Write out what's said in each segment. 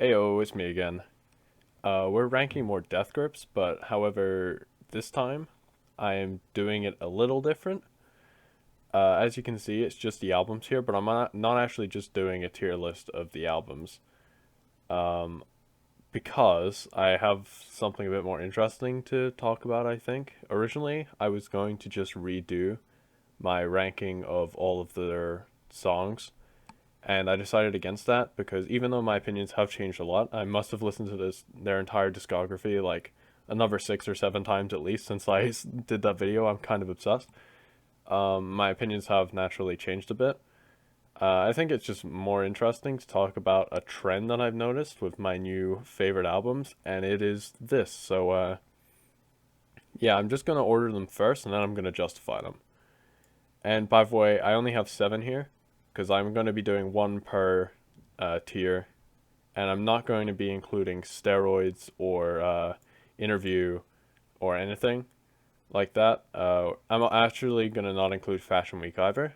Ayo, it's me again. We're ranking more death grips, but however, this time I am doing it a little different. As you can see, it's just the albums here, but I'm not actually just doing a tier list of the albums. Um, because I have something a bit more interesting to talk about, I think. Originally, I was going to just redo my ranking of all of their songs, and I decided against that because even though my opinions have changed a lot, I must have listened to their entire discography like another 6 or 7 times at least since I did that video. I'm kind of obsessed. My opinions have naturally changed a bit. I think it's just more interesting to talk about a trend that I've noticed with my new favorite albums, and it is this. So, yeah, I'm just gonna order them first, and then I'm gonna justify them. And by the way, I only have 7 here, because I'm gonna be doing one per tier, and I'm not going to be including steroids or interview or anything like that. I'm actually gonna not include Fashion Week either,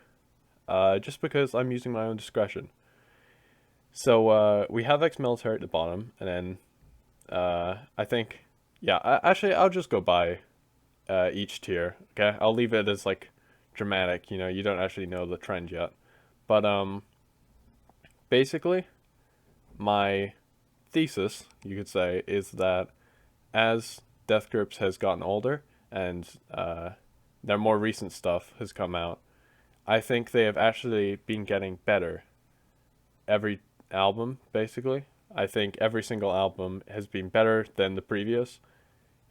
just because I'm using my own discretion. So we have ex-military at the bottom, and then I think, yeah, actually I'll just go by each tier. Okay, I'll leave it as like dramatic. You know, you don't actually know the trend yet, but basically my thesis, you could say, is that as Death Grips has gotten older and their more recent stuff has come out, I think they have actually been getting better every album, basically. I think every single album has been better than the previous,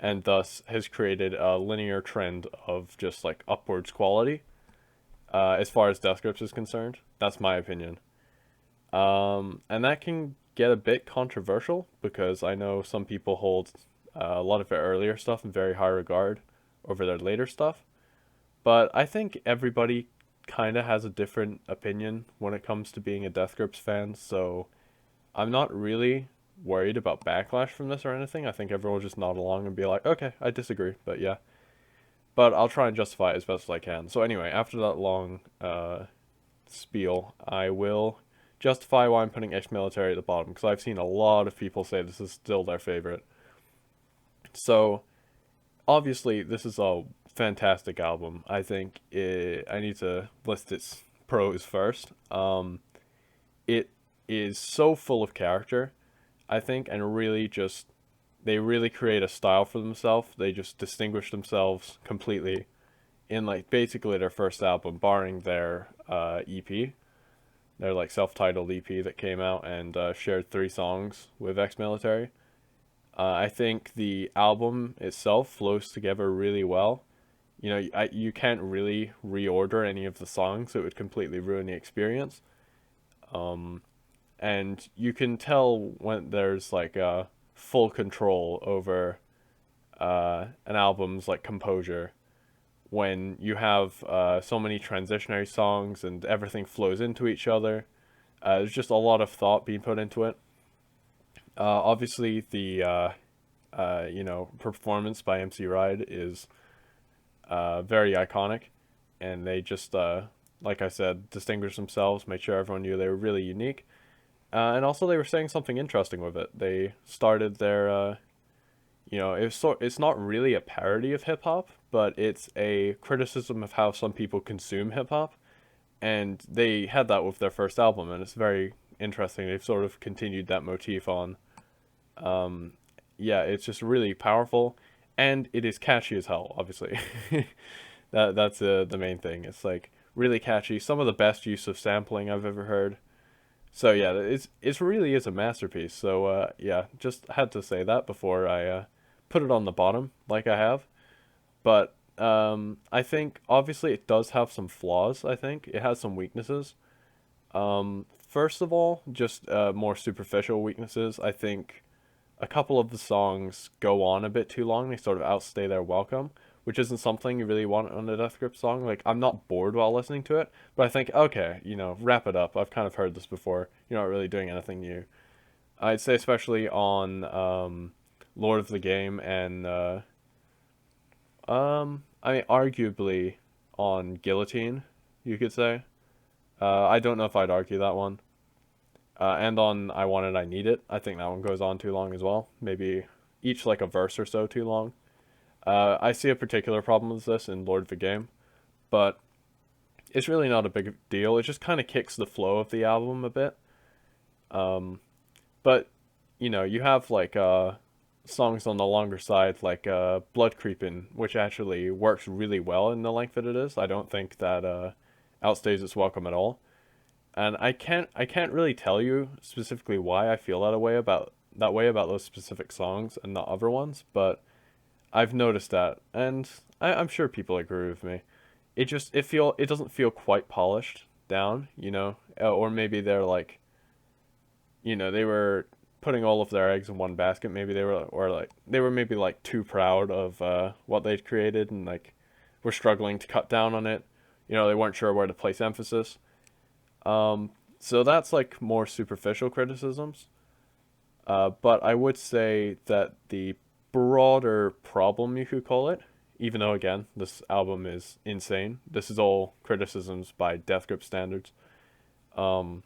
and thus has created a linear trend of just like upwards quality as far as Death Grips is concerned. That's my opinion. And that can get a bit controversial because I know some people hold a lot of their earlier stuff in very high regard over their later stuff. But I think everybody kind of has a different opinion when it comes to being a Death Grips fan, so I'm not really worried about backlash from this or anything. I think everyone will just nod along and be like, okay, I disagree, but yeah. But I'll try and justify it as best as I can. So anyway, after that long spiel, I will justify why I'm putting ex-military at the bottom because I've seen a lot of people say this is still their favorite. So obviously, this is a fantastic album. I think I need to list its pros first. It is so full of character, I think, and really just they really create a style for themselves. They just distinguish themselves completely in like basically their first album, barring their EP, their like self-titled EP that came out and shared 3 songs with ex-military. I think the album itself flows together really well. You know, you can't really reorder any of the songs; it would completely ruin the experience. Um, and you can tell when there's like a full control over an album's like composure when you have so many transitionary songs and everything flows into each other. There's just a lot of thought being put into it. Obviously, the performance by MC Ride is very iconic, and they just like I said, distinguished themselves, made sure everyone knew they were really unique. And also, they were saying something interesting with it. They started their, it's not really a parody of hip hop, but it's a criticism of how some people consume hip hop. And they had that with their first album, and it's very interesting. They've sort of continued that motif on. Um, yeah, it's just really powerful, and it is catchy as hell. Obviously, that's the main thing. It's like really catchy. Some of the best use of sampling I've ever heard. So yeah, it's really is a masterpiece. So yeah, just had to say that before I put it on the bottom like I have. But I think obviously it does have some flaws. I think it has some weaknesses. First of all, just more superficial weaknesses. I think a couple of the songs go on a bit too long. They sort of outstay their welcome, which isn't something you really want on a Death Grip song. Like, I'm not bored while listening to it, but I think, okay, wrap it up. I've kind of heard this before. You're not really doing anything new. I'd say especially on Lord of the Game and, I mean, arguably on Guillotine, you could say. I don't know if I'd argue that one. And on I Want It, I Need It, I think that one goes on too long as well. Maybe each like a verse or so too long. I see a particular problem with this in Lord of the Game, but it's really not a big deal. It just kind of kicks the flow of the album a bit. Um, but you have like songs on the longer side, like Blood Creepin', which actually works really well in the length that it is. I don't think that outstays its welcome at all. And I can't really tell you specifically why I feel that way about those specific songs and not other ones, but I've noticed that, and I'm sure people agree with me. It doesn't feel quite polished down, or maybe they're like, they were putting all of their eggs in one basket. Maybe they were maybe like too proud of what they'd created and like were struggling to cut down on it. They weren't sure where to place emphasis. So that's like more superficial criticisms. But I would say that the broader problem, you could call it, even though again this album is insane. This is all criticisms by Death Grip standards. Um,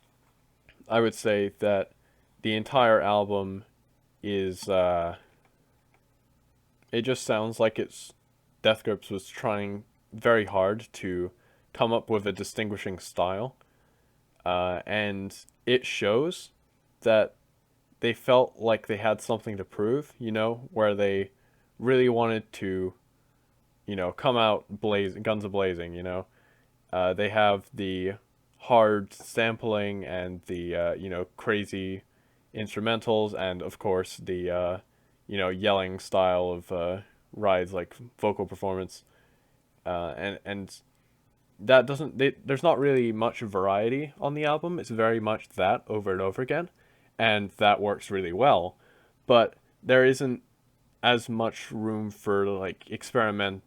I would say that the entire album is it just sounds like it's Death Grips was trying very hard to come up with a distinguishing style, and it shows that they felt like they had something to prove, where they really wanted to, come out guns a blazing, they have the hard sampling and the, crazy instrumentals, and of course the, yelling style of Ride's like vocal performance. And that there's not really much variety on the album. It's very much that over and over again, and that works really well. But there isn't as much room for like experimenting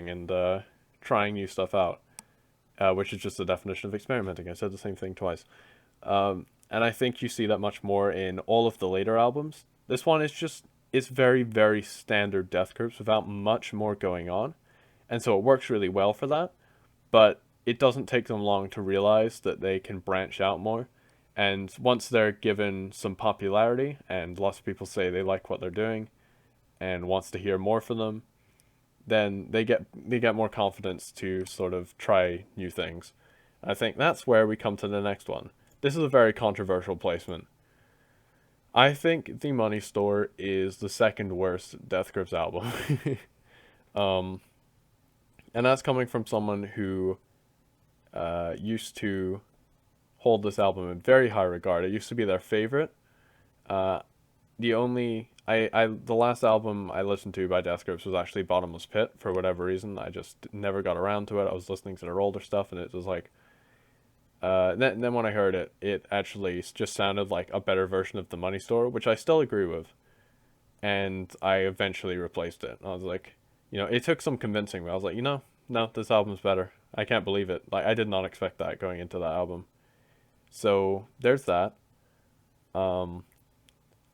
and trying new stuff out, which is just the definition of experimenting. I said the same thing twice. And I think you see that much more in all of the later albums. This one is just it's very very standard Death Grips without much more going on, and so it works really well for that. But it doesn't take them long to realize that they can branch out more. And once they're given some popularity and lots of people say they like what they're doing and wants to hear more from them, then they get more confidence to sort of try new things. I think that's where we come to the next one. This is a very controversial placement. I think The Money Store is the second worst Death Grips album. um, and that's coming from someone who used to hold this album in very high regard. It used to be their favorite. Uh, the last album I listened to by Death Grips was actually Bottomless Pit for whatever reason. I just never got around to it. I was listening to their older stuff, and it was like, then when I heard it, it actually just sounded like a better version of The Money Store, which I still agree with. And I eventually replaced it. I was like, it took some convincing, but I was like, no, this album's better. I can't believe it. Like, I did not expect that going into that album. So there's that. Um,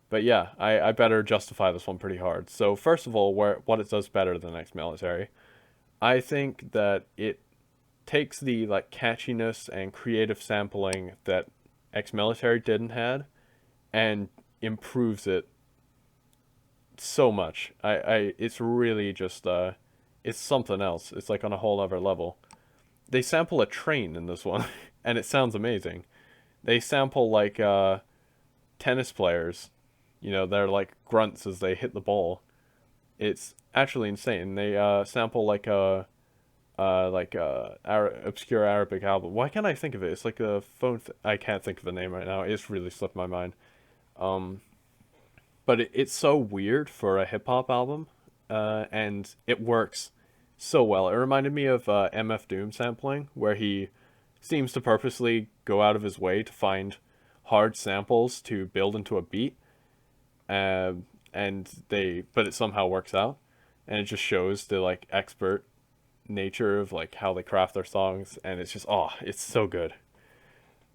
but yeah, I better justify this one pretty hard. So first of all, what it does better than Ex-Military, I think that it takes the like catchiness and creative sampling that Ex-Military didn't had, and improves it so much. It's really just it's something else. It's like on a whole other level. They sample a train in this one, and it sounds amazing. They sample like tennis players, they're like grunts as they hit the ball. It's actually insane. They sample like a obscure Arabic album. Why can't I think of it? It's like a I can't think of the name right now. It's really slipped my mind. Um, but it's so weird for a hip hop album, and it works so well. It reminded me of MF Doom sampling, where he seems to purposely go out of his way to find hard samples to build into a beat, but it somehow works out, and it just shows the like expert nature of like how they craft their songs, and it's just it's so good.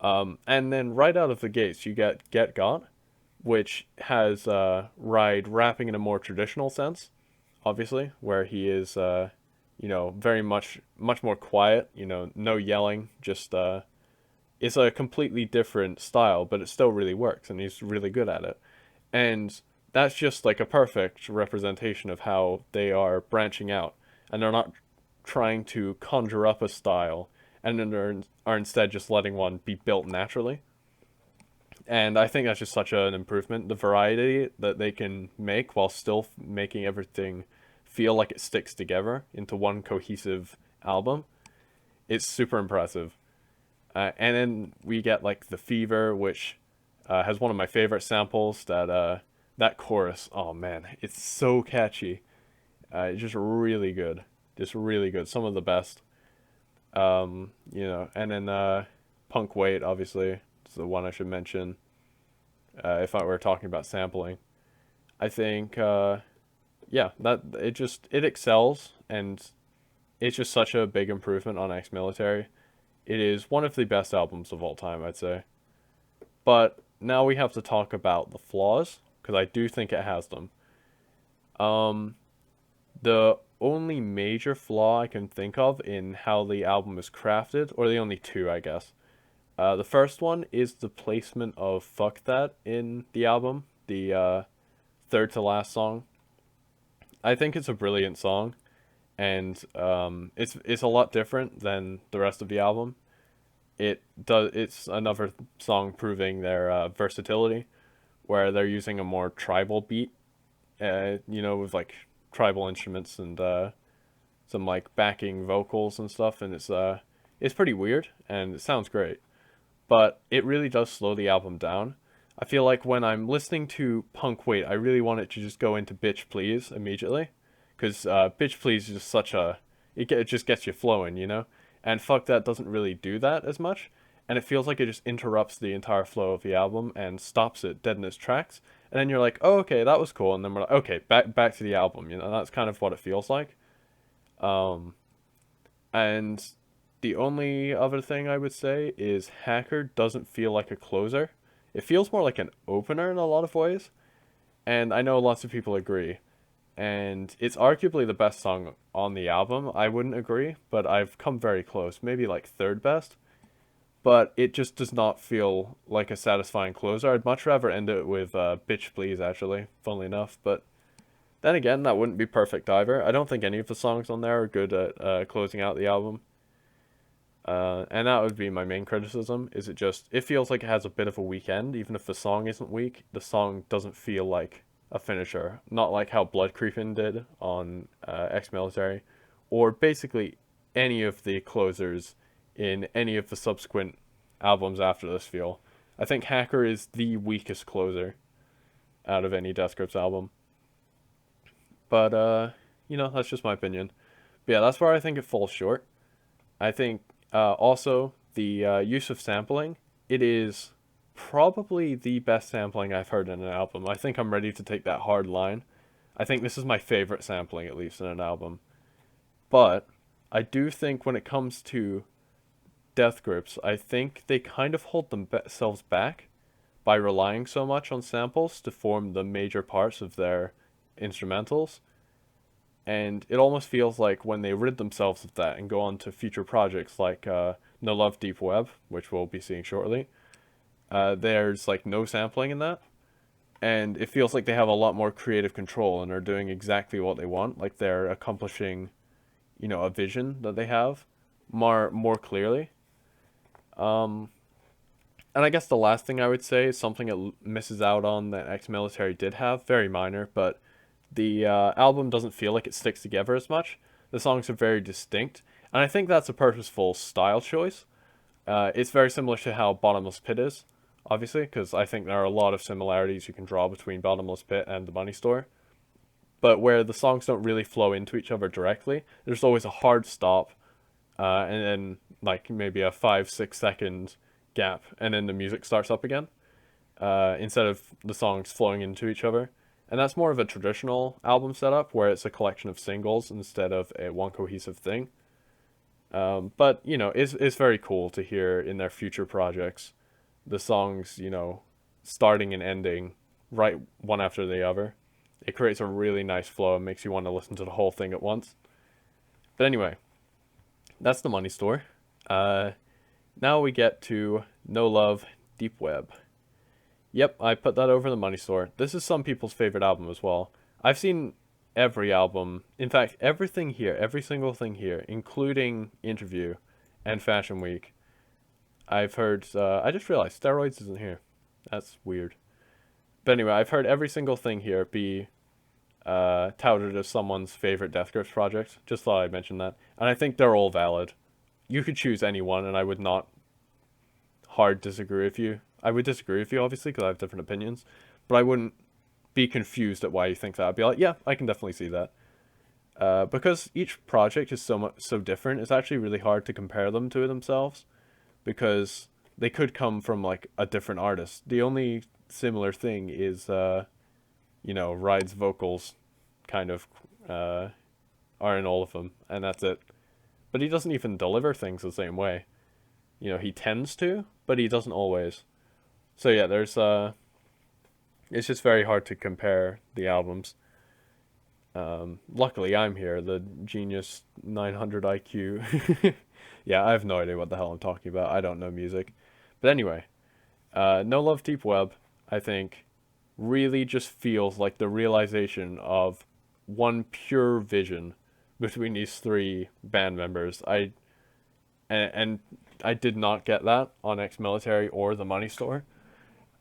And then right out of the gates, you Get Got, which has Ride rapping in a more traditional sense, obviously, where he is very much more quiet, no yelling, just it's a completely different style, but it still really works, and he's really good at it. And that's just like a perfect representation of how they are branching out, and they're not trying to conjure up a style, and then are instead just letting one be built naturally. And I think that's just such an improvement. The variety that they can make while still making everything feel like it sticks together into one cohesive album, it's super impressive. And then we get like the Fever, which has one of my favorite samples. That chorus, oh man, it's so catchy. It's just really good, just really good. Some of the best. And then Punk Wait, obviously, is the one I should mention. If I were talking about sampling, I think yeah, that it excels, and it's just such a big improvement on Ex Military. It is one of the best albums of all time, I'd say. But now we have to talk about the flaws, because I do think it has them. Um, the only major flaw I can think of in how the album is crafted, or the only two, I guess. The first one is the placement of Fuck That in the album, the third to last song. I think it's a brilliant song, and it's a lot different than the rest of the album. It's another song proving their versatility, where they're using a more tribal beat, with like tribal instruments and some like backing vocals and stuff, and it's pretty weird and it sounds great, but it really does slow the album down. I feel like when I'm listening to Punk Wait, I really want it to just go into Bitch Please immediately, because Bitch Please is just it just gets you flowing, and Fuck That doesn't really do that as much, and it feels like it just interrupts the entire flow of the album and stops it dead in its tracks, and then you're like, oh, okay, that was cool, and then we're like, okay, back to the album, that's kind of what it feels like. Um, and the only other thing I would say is Hacker doesn't feel like a closer. It feels more like an opener in a lot of ways, and I know lots of people agree. And it's arguably the best song on the album. I wouldn't agree, but I've come very close, maybe like third best. But it just does not feel like a satisfying closer. I'd much rather end it with Bitch Please, actually, funnily enough. But then again, that wouldn't be perfect either. I don't think any of the songs on there are good at closing out the album. And that would be my main criticism, is it feels like it has a bit of a weak end. Even if the song isn't weak, the song doesn't feel like a finisher. Not like how Blood Creepin' did on Ex Military, or basically any of the closers in any of the subsequent albums after this feel. I think Hacker is the weakest closer out of any Death Grips album. But, that's just my opinion. But yeah, that's where I think it falls short. I think also the use of sampling, it is probably the best sampling I've heard in an album. I think I'm ready to take that hard line. I think this is my favorite sampling, at least in an album. But I do think when it comes to Death Grips, I think they kind of hold themselves back by relying so much on samples to form the major parts of their instrumentals. And it almost feels like when they rid themselves of that and go on to future projects like No Love Deep Web, which we'll be seeing shortly, there's like no sampling in that. And it feels like they have a lot more creative control and are doing exactly what they want. Like they're accomplishing, a vision that they have more clearly. Um, and I guess the last thing I would say is something it misses out on that Ex Military did have, very minor, but the album doesn't feel like it sticks together as much. The songs are very distinct, and I think that's a purposeful style choice. It's very similar to how Bottomless Pit is, obviously, because I think there are a lot of similarities you can draw between Bottomless Pit and The Money Store. But where the songs don't really flow into each other directly, there's always a hard stop, and then like maybe a 5-6 second gap, and then the music starts up again, instead of the songs flowing into each other. And that's more of a traditional album setup where it's a collection of singles instead of a one cohesive thing. But it's very cool to hear in their future projects the songs, starting and ending right one after the other. It creates a really nice flow and makes you want to listen to the whole thing at once. But anyway, that's The Money Store. Uh, Now we get to No Love, Deep Web. Yep, I put that over the money store. This is some people's favorite album as well. I've seen every album, in fact, everything here, every single thing here, including Interview and Fashion Week. I've heard, I just realized Steroids isn't here. That's weird. But anyway, I've heard every single thing here be touted as someone's favorite Death Grips project. Just thought I'd mention that. And I think they're all valid. You could choose any one, and I would not hard disagree with you. I would disagree with you, obviously, because I have different opinions. But I wouldn't be confused at why you think that. I'd be like, yeah, I can definitely see that. Because each project is so different, it's actually really hard to compare them to themselves because they could come from like a different artist. The only similar thing is, Ride's vocals kind of are in all of them, and that's it. But he doesn't even deliver things the same way. He tends to, but he doesn't always. So yeah, it's just very hard to compare the albums. Luckily, I'm here, the Genius 900 IQ. Yeah, I have no idea what the hell I'm talking about. I don't know music. But anyway, No Love Deep Web, I think, really just feels like the realization of one pure vision between these three band members. And I did not get that on Ex-Military or The Money Store.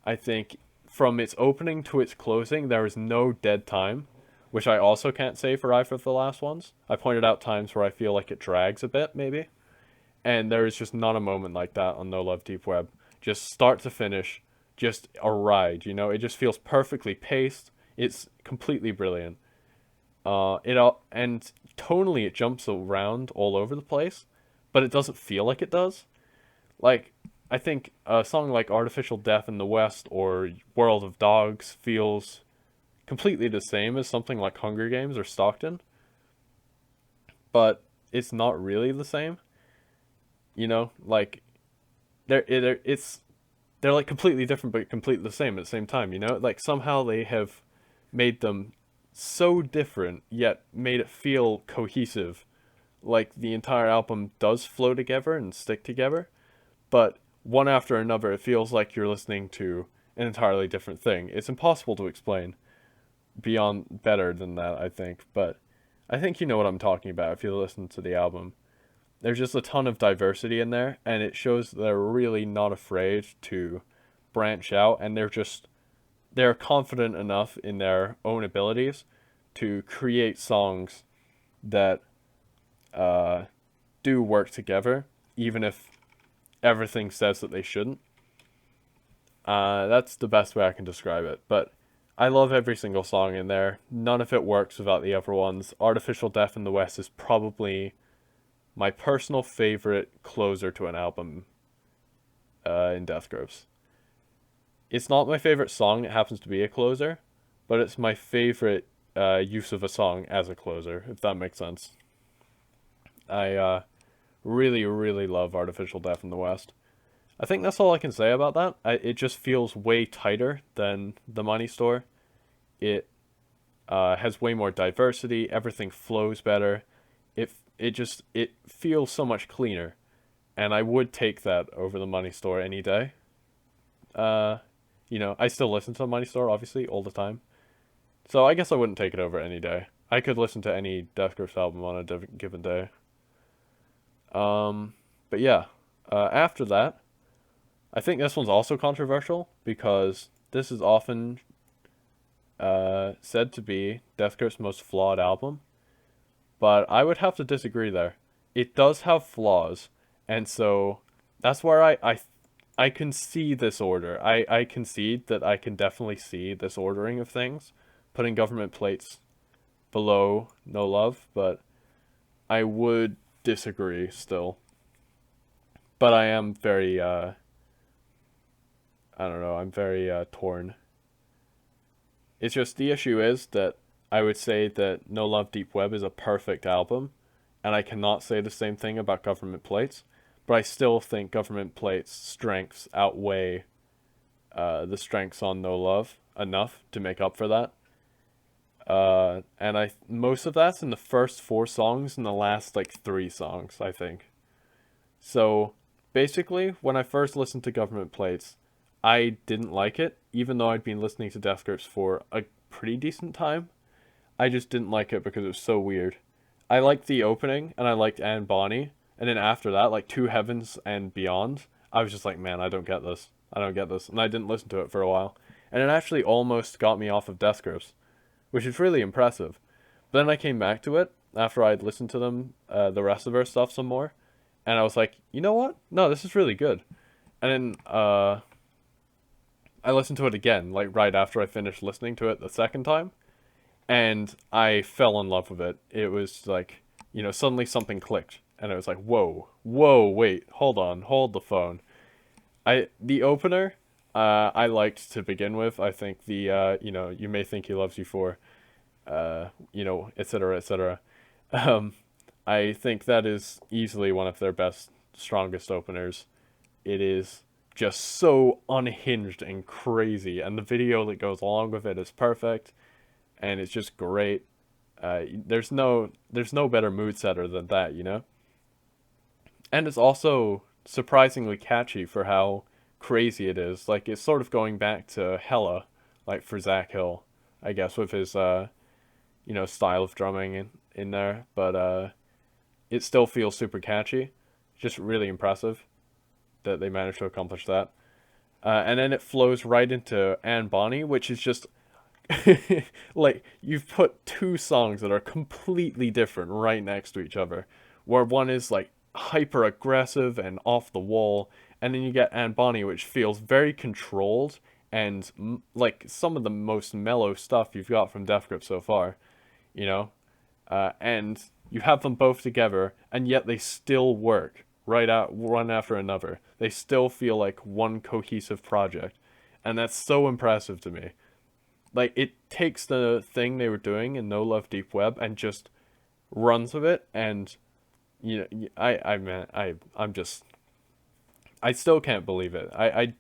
I think from its opening to its closing, there is no dead time, which I also can't say for either of the last ones. I pointed out times where I feel like it drags a bit, maybe. And there is just not a moment like that on No Love Deep Web. Just start to finish, just a ride, It just feels perfectly paced. It's completely brilliant. And tonally it jumps around all over the place, but it doesn't feel like it does. Like, I think a song like Artificial Death in the West or World of Dogs feels completely the same as something like Hunger Games or Stockton, but it's not really the same. Like they're like completely different but completely the same at the same time. Like somehow they have made them so different yet made it feel cohesive. Like the entire album does flow together and stick together, but one after another, it feels like you're listening to an entirely different thing. It's impossible to explain beyond better than that, I think, but I think you know what I'm talking about if you listen to the album. There's just a ton of diversity in there, and it shows they're really not afraid to branch out, and they're confident enough in their own abilities to create songs that do work together, even if everything says that they shouldn't. That's the best way I can describe it. But I love every single song in there. None of it works without the other ones. Artificial Death in the West is probably my personal favorite closer to an album in Death Grips. It's not my favorite song, it happens to be a closer, but it's my favorite use of a song as a closer, if that makes sense. I really, really love Artificial Death in the West. I think that's all I can say about that. It just feels way tighter than The Money Store. It has way more diversity. Everything flows better. It feels so much cleaner, and I would take that over The Money Store any day. Uh, I still listen to The Money Store obviously all the time, so I guess I wouldn't take it over any day. I could listen to any Death Grips album on a given day. But yeah, after that, I think this one's also controversial because this is often said to be Death Grip's most flawed album, but I would have to disagree there. It does have flaws, and so that's where I can see this order. I concede that I can definitely see this ordering of things, putting Government Plates below No Love, but I would disagree still. But I am very I don't know, I'm very torn. It's just the issue is that I would say that No Love Deep Web is a perfect album, and I cannot say the same thing about Government Plates, but I still think Government Plates' strengths outweigh the strengths on No Love enough to make up for that. And I most of that's in the first four songs and the last like three songs, I think. So basically, when I first listened to Government Plates, I didn't like it, even though I'd been listening to Death Grips for a pretty decent time. I just didn't like it because it was so weird. I liked the opening, and I liked Anne Bonny, and then after that, like Two Heavens and Beyond, I was just like, man, I don't get this. I don't get this. And I didn't listen to it for a while. And it actually almost got me off of Death Grips, which is really impressive. But then I came back to it after I'd listened to them, the rest of her stuff some more, and I was like, you know what? No, this is really good. And then I listened to it again, like right after I finished listening to it the second time, and I fell in love with it. It was like, suddenly something clicked, and it was like, whoa, whoa, wait, hold on, hold the phone. The opener, I liked to begin with. I think the you may think he loves you for, etc., etc. Um, I think that is easily one of their best, strongest openers. It is just so unhinged and crazy, and the video that goes along with it is perfect, and it's just great. There's no better mood setter than that. And it's also surprisingly catchy for how crazy it is. Like it's sort of going back to Hella, like for Zach Hill, I guess, with his style of drumming in there, but it still feels super catchy. Just really impressive that they managed to accomplish that. And then it flows right into Anne Bonny, which is just like you've put two songs that are completely different right next to each other, where one is like hyper aggressive and off the wall, and then you get Anne Bonny, which feels very controlled and like some of the most mellow stuff you've got from Death Grip so far, you know, and you have them both together, and yet they still work right out one after another. They still feel like one cohesive project, and that's so impressive to me. Like it takes the thing they were doing in No Love Deep Web and just runs with it, and man, I'm just I still can't believe it. I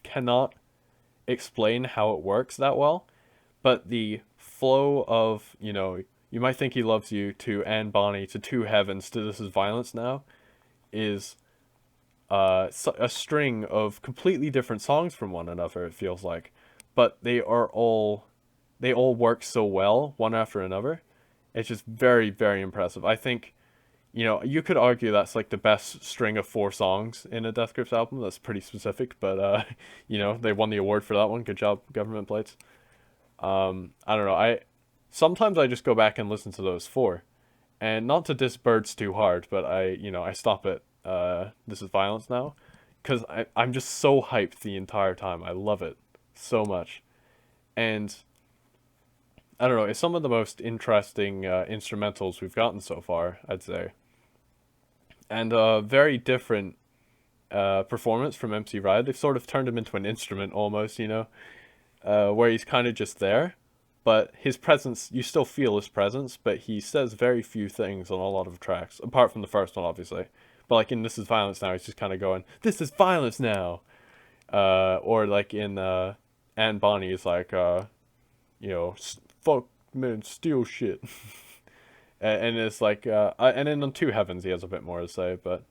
cannot explain how it works that well, but the flow of you might think he loves you to Anne Bonny to Two Heavens to This Is Violence Now is a string of completely different songs from one another. It feels like, but they all work so well one after another. It's just very, very impressive. I think you could argue that's like the best string of four songs in a Death Grips album. That's pretty specific, but they won the award for that one. Good job, Government Plates. I don't know. Sometimes I just go back and listen to those four, and not to diss Birds too hard, but I stop at This Is Violence Now, because I'm just so hyped the entire time. I love it so much, and I don't know. It's some of the most interesting instrumentals we've gotten so far, I'd say, and a very different performance from MC Riot. They've sort of turned him into an instrument almost, where he's kind of just there, but his presence, you still feel his presence, but he says very few things on a lot of tracks, apart from the first one, obviously. But like in This Is Violence Now, he's just kind of going, "This is violence now," or like in Anne Bonny, he's like, "Fuck man, steal shit," and it's like, and then on Two Heavens, he has a bit more to say, but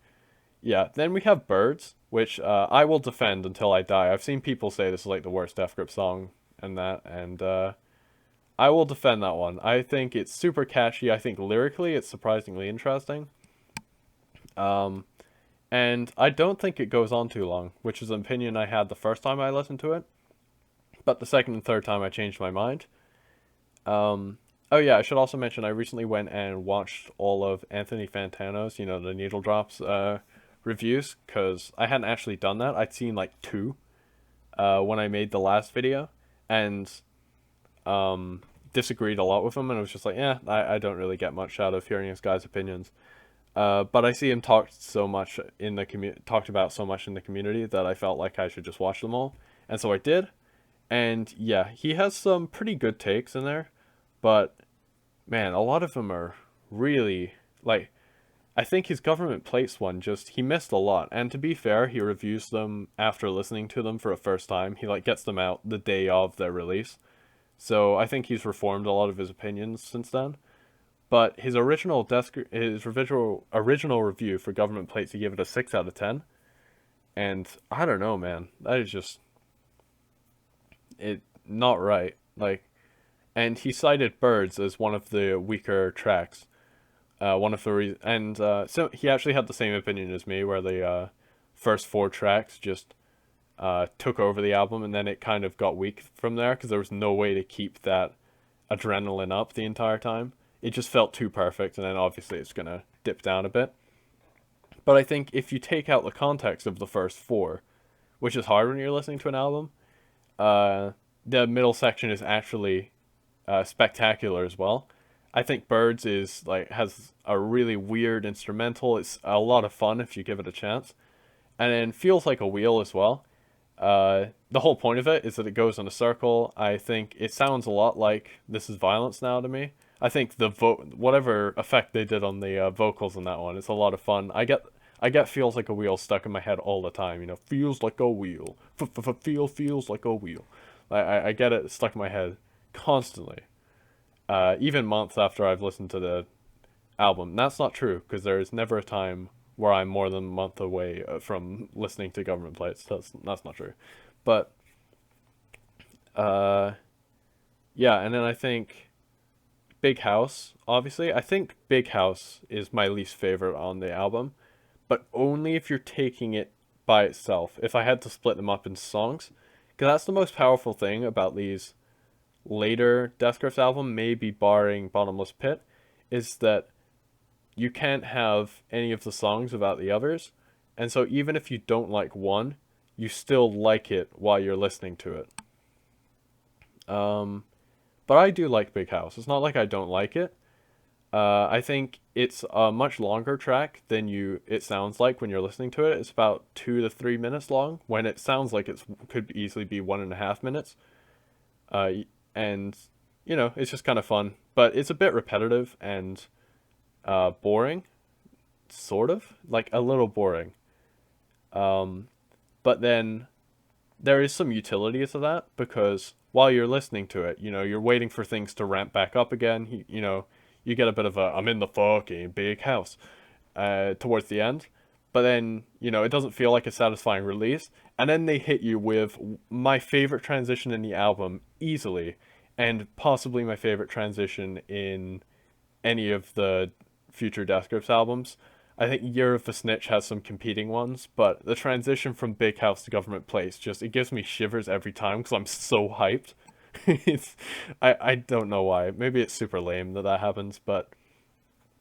yeah. Then we have Birds, which I will defend until I die. I've seen people say this is like the worst Death Grip song and that, and I will defend that one. I think it's super catchy. I think lyrically it's surprisingly interesting. Um, and I don't think it goes on too long, which is an opinion I had the first time I listened to it. But the second and third time I changed my mind. Oh yeah, I should also mention I recently went and watched all of Anthony Fantano's, the Needle Drops reviews, because I hadn't actually done that. I'd seen like two when I made the last video, and disagreed a lot with him, and I was just like, yeah, I don't really get much out of hearing this guy's opinions. But I see him talked about so much in the community that I felt like I should just watch them all, and so I did. And yeah, he has some pretty good takes in there, but man, a lot of them are really like, I think his Government Plates one, just he missed a lot. And to be fair, he reviews them after listening to them for a first time. He like gets them out the day of their release. So I think he's reformed a lot of his opinions since then. But his original review for Government Plates, he gave it a 6 out of 10. And I don't know, man. That is just it not right. Like, and he cited Birds as one of the weaker tracks. One of the and so he actually had the same opinion as me, where the first four tracks just took over the album, and then it kind of got weak from there because there was no way to keep that adrenaline up the entire time. It just felt too perfect, and then obviously it's gonna dip down a bit. But I think if you take out the context of the first four, which is hard when you're listening to an album, uh, the middle section is actually spectacular as well. I think Birds is like has a really weird instrumental. It's a lot of fun if you give it a chance, and then feels like a wheel as well. The whole point of it is that it goes in a circle. I think it sounds a lot like This Is Violence now to me. I think the whatever effect they did on the vocals in that one, it's a lot of fun. I get feels like a wheel stuck in my head all the time. You know, feels like a wheel. Feels like a wheel. I get it stuck in my head constantly. Even months after I've listened to the album. That's not true because there is never a time where I'm more than a month away from listening to Government Plates. That's not true. But uh, yeah, and then I think Big House. Obviously, I think Big House is my least favorite on the album, but only if you're taking it by itself. If I had to split them up into songs, because that's the most powerful thing about these later Death Grips album, maybe barring Bottomless Pit, is that you can't have any of the songs without the others. And so even if you don't like one, you still like it while you're listening to it. Um, but I do like Big House. It's not like I don't like it. I think it's a much longer track than it sounds like when you're listening to it. It's about 2 to 3 minutes long when it sounds like it could easily be 1.5 minutes. Uh, and it's just kind of fun, but it's a bit repetitive and boring, sort of like a little boring. Um, but then there is some utility to that because while you're listening to it, you're waiting for things to ramp back up again. You get a bit of a I'm in the fucking big house towards the end, but then it doesn't feel like a satisfying release. And then they hit you with my favorite transition in the album easily, and possibly my favorite transition in any of the future Death Grips albums. I think Year of the Snitch has some competing ones, but the transition from Big House to Government Place it gives me shivers every time because I'm so hyped. it's I don't know why. Maybe it's super lame that happens, but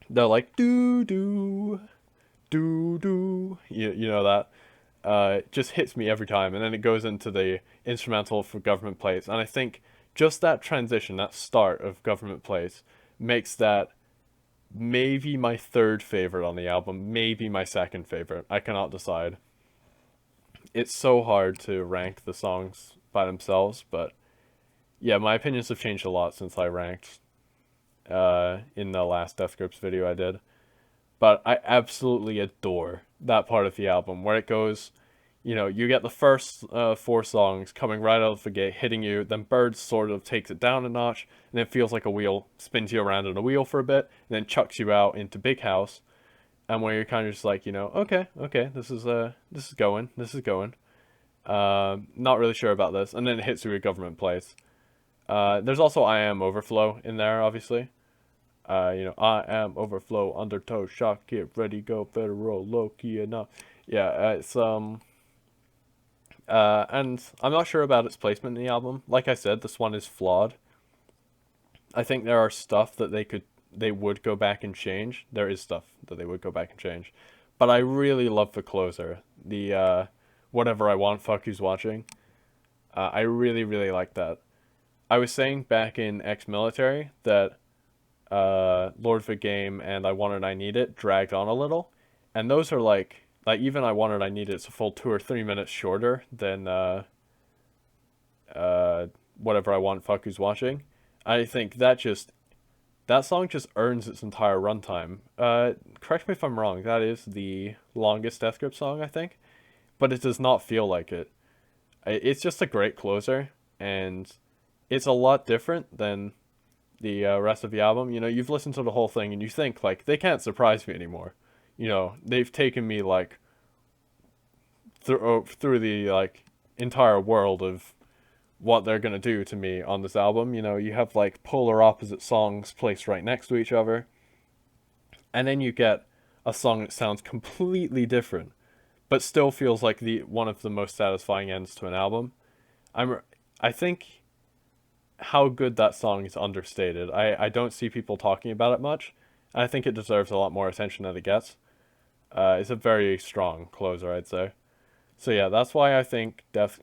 they're like doo doo doo doo. You know that. It just hits me every time, and then it goes into the instrumental for Government Place, and I think just that transition, that start of Government Place, makes that maybe my third favorite on the album, maybe my second favorite. I cannot decide. It's so hard to rank the songs by themselves, but yeah, my opinions have changed a lot since I ranked in the last Death Grips video I did. But I absolutely adore that part of the album where it goes, you get the first four songs coming right out of the gate, hitting you. Then Birds sort of takes it down a notch, and it feels like a wheel, spins you around in a wheel for a bit, and then chucks you out into Big House, and where you're kind of just like, okay, okay, this is going. Not really sure about this, and then it hits you with Government Place. There's also I Am Overflow in there, obviously. I am overflow, undertow, shock, get ready, go, federal, low key enough. Yeah, it's and I'm not sure about its placement in the album. Like I said, this one is flawed. I think there are stuff that they would go back and change. There is stuff that they would go back and change. But I really love the closer. The whatever I want, fuck who's watching. I really, really like that. I was saying back in ex-military that Lord of the Game and I Want It, I Need It dragged on a little. And those are like even I Want It, I Need It, it's a full 2 or 3 minutes shorter than whatever I want, fuck who's watching. I think that song just earns its entire runtime. Correct me if I'm wrong. That is the longest Death Grip song, I think, but it does not feel like it. It's just a great closer, and it's a lot different than the rest of the album. You've listened to the whole thing, and you think like they can't surprise me anymore. They've taken me like through the like entire world of what they're gonna do to me on this album. You know, you have like polar opposite songs placed right next to each other, and then you get a song that sounds completely different, but still feels like the one of the most satisfying ends to an album. I'm I think how good that song is understated. I don't see people talking about it much. I think it deserves a lot more attention than it gets. It's a very strong closer, I'd say. So yeah, that's why I think Death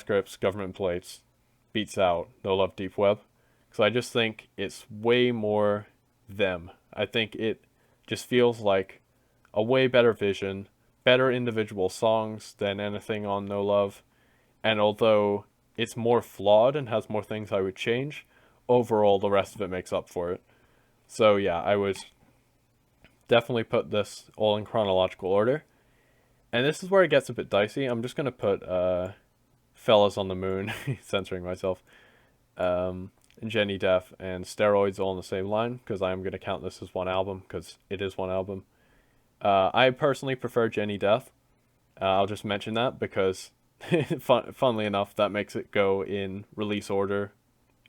Grips Government Plates beats out No Love Deep Web, because I just think it's way more them. I think it just feels like a way better vision, better individual songs than anything on No Love, and although it's more flawed and has more things I would change, overall the rest of it makes up for it. So yeah, I would definitely put this all in chronological order. And this is where it gets a bit dicey. I'm just gonna put Fellas on the Moon, censoring myself, Jenny Deaf, and Steroids all in the same line, because I am gonna count this as one album, because it is one album. I personally prefer Jenny Death. I'll just mention that because, funnily enough, that makes it go in release order,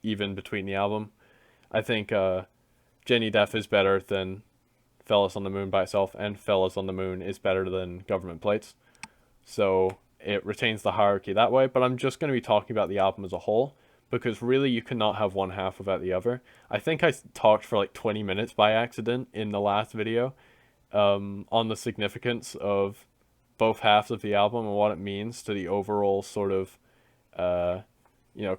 even between the album. I think Jenny Death is better than Fellas on the Moon by itself, and Fellas on the Moon is better than Government Plates. So it retains the hierarchy that way, but I'm just going to be talking about the album as a whole, because really you cannot have one half without the other. I think I talked for like 20 minutes by accident in the last video on the significance of both halves of the album and what it means to the overall sort of,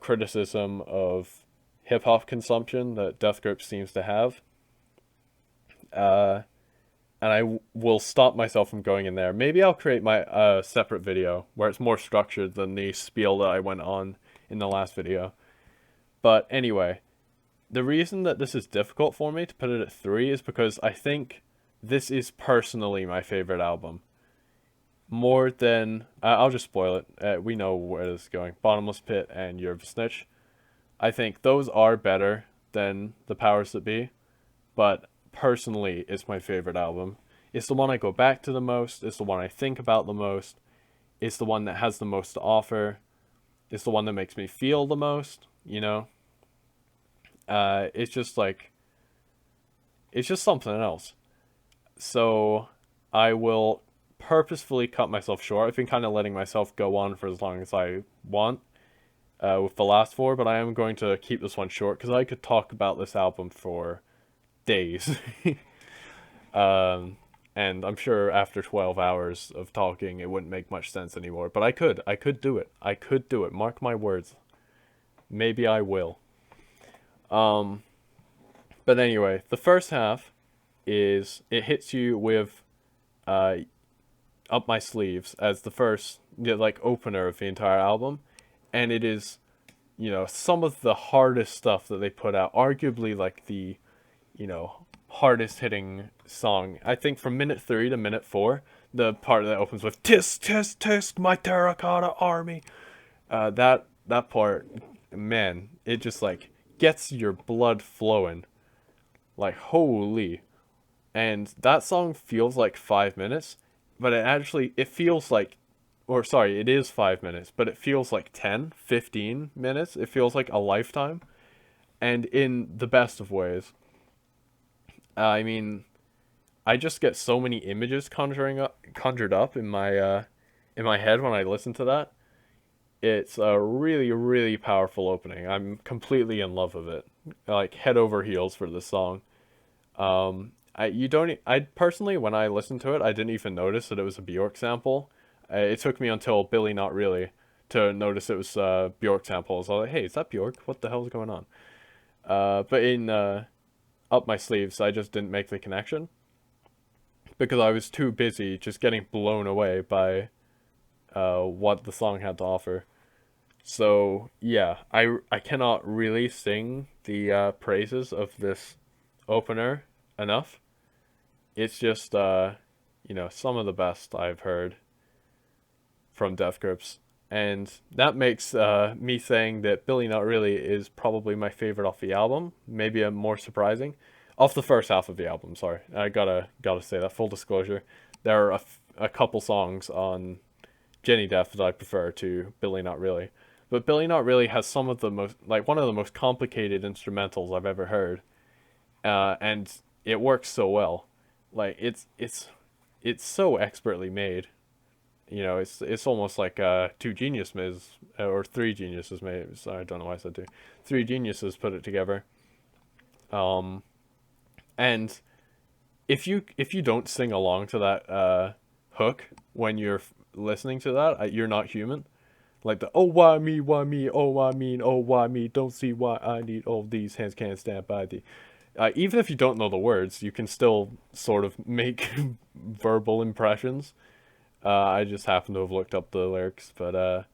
criticism of hip hop consumption that Death Grip seems to have. And I will stop myself from going in there. Maybe I'll create my separate video where it's more structured than the spiel that I went on in the last video. But anyway, the reason that this is difficult for me to put it at 3 is because I think this is personally my favorite album. More than... I'll just spoil it. We know where this is going. Bottomless Pit and Year of a Snitch. I think those are better than The Powers That Be. But personally, it's my favorite album. It's the one I go back to the most. It's the one I think about the most. It's the one that has the most to offer. It's the one that makes me feel the most, you know? It's just like... It's just something else. So I will purposefully cut myself short. I've been kind of letting myself go on for as long as I want with the last 4, but I am going to keep this one short because I could talk about this album for days. And I'm sure after 12 hours of talking it wouldn't make much sense anymore, but I could do it. I could do it. Mark my words. Maybe I will. But anyway, the first half is it hits you with Up My Sleeves as the first like opener of the entire album, and it is, you know, some of the hardest stuff that they put out, arguably like the, you know, hardest hitting song. I think from minute 3 to minute 4, the part that opens with tisk tisk tisk my terracotta army, that part, man, it just like gets your blood flowing, like holy. And that song feels like 5 minutes, but it feels like, or sorry, it is 5 minutes, but it feels like 10, 15 minutes. It feels like a lifetime, and in the best of ways. I mean, I just get so many images conjured up in my head when I listen to that. It's a really, really powerful opening. I'm completely in love with it, like head over heels for this song. I personally, when I listened to it, I didn't even notice that it was a Bjork sample. It took me until Billy Not Really to notice it was a Bjork sample. So I was like, hey, is that Bjork? What the hell is going on? But in Up My Sleeves, I just didn't make the connection because I was too busy just getting blown away by what the song had to offer. So yeah, I cannot really sing the praises of this opener enough. It's just some of the best I've heard from Death Grips, and that makes me saying that Billy Not Really is probably my favorite off the album. Maybe a more surprising, off the first half of the album. Sorry, I gotta say that. Full disclosure, there are a couple songs on Jenny Death that I prefer to Billy Not Really. But Billy Not Really has some of the most, like, one of the most complicated instrumentals I've ever heard. And it works so well. Like, it's so expertly made. You know, it's almost like two geniuses or three geniuses maybe. Sorry, I don't know why I said two. Three geniuses put it together. Um, and if you don't sing along to that hook when you're listening to that, you're not human. Like the, oh why me, oh why me, oh why me, don't see why I need all these hands can't stand by thee. Even if you don't know the words, you can still sort of make verbal impressions. I just happen to have looked up the lyrics, but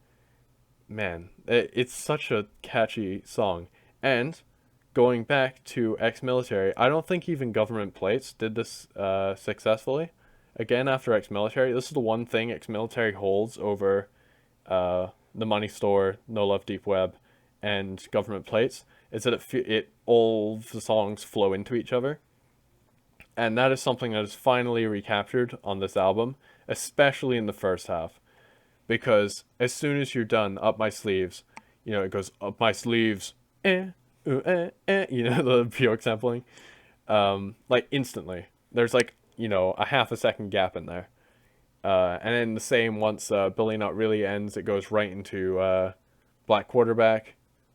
man, it's such a catchy song. And going back to ex-military, I don't think even Government Plates did this successfully. Again, after ex-military, this is the one thing ex-military holds over the Money Store, No Love Deep Web, and Government Plates, is that it all the songs flow into each other. And that is something that is finally recaptured on this album, especially in the first half. Because as soon as you're done, Up My Sleeves, you know, it goes, Up My Sleeves, you know, the Bjork sampling. Like, instantly. There's, like, you know, a half a second gap in there. And then the same once Billy Not Really ends, it goes right into Black Quarterback,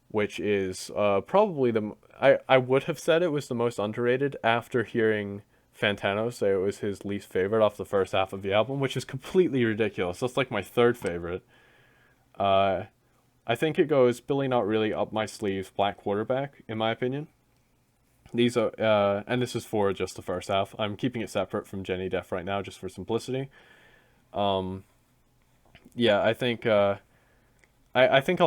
which is probably I would have said it was the most underrated after hearing Fantano say it was his least favorite off the first half of the album, which is completely ridiculous. That's like my third favorite. I think it goes Billy Not Really, Up My Sleeves, Black Quarterback, in my opinion. These are, and this is for just the first half. I'm keeping it separate from Jenny Death right now, just for simplicity. Yeah, I think I'll